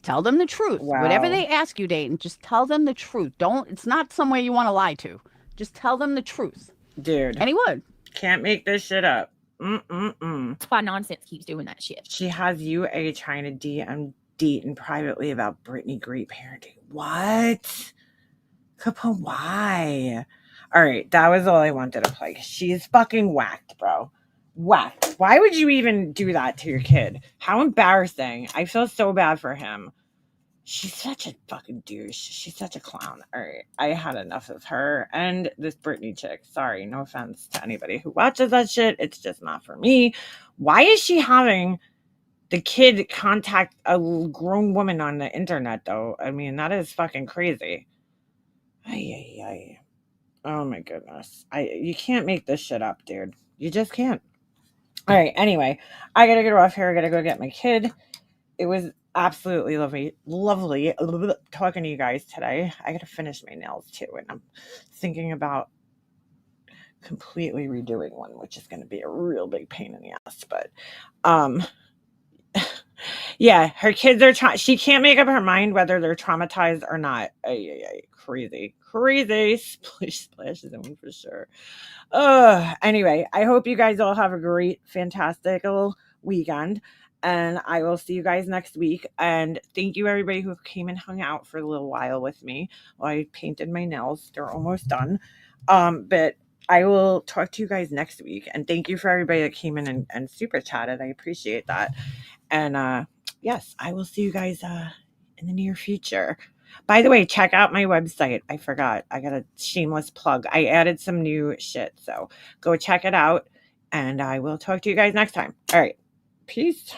tell them the truth. Wow. Whatever they ask you, Dayton, just tell them the truth. It's not somewhere you want to lie to. Just tell them the truth. Dude. And he would. Can't make this shit up. That's why nonsense keeps doing that shit. She has UA trying to DM Dayton privately about Britney great parenting. What? Kappa, why? All right, that was all I wanted to play. She's fucking whacked, bro. Whacked. Why would you even do that to your kid? How embarrassing. I feel so bad for him. She's such a fucking douche. She's such a clown. All right, I had enough of her and this Britney chick. Sorry, no offense to anybody who watches that shit. It's just not for me. Why is she having the kid contact a grown woman on the internet, though? I mean, that is fucking crazy. Ay. Oh my goodness. You can't make this shit up, dude. You just can't. All right, anyway, I gotta get off here. I gotta go get my kid. It was absolutely lovely talking to you guys today. I gotta finish my nails too, and I'm thinking about completely redoing one, which is gonna be a real big pain in the ass. But yeah, her kids are she can't make up her mind whether they're traumatized or not. Crazy splish zone for sure. Anyway, I hope you guys all have a great, fantastical weekend, and I will see you guys next week. And thank you everybody who came and hung out for a little while with me while I painted my nails. They're almost done. But I will talk to you guys next week, and thank you for everybody that came in and super chatted. I appreciate that. And yes, I will see you guys in the near future. By the way, check out my website. I forgot. I got a shameless plug. I added some new shit, so go check it out, and I will talk to you guys next time. All right. Peace.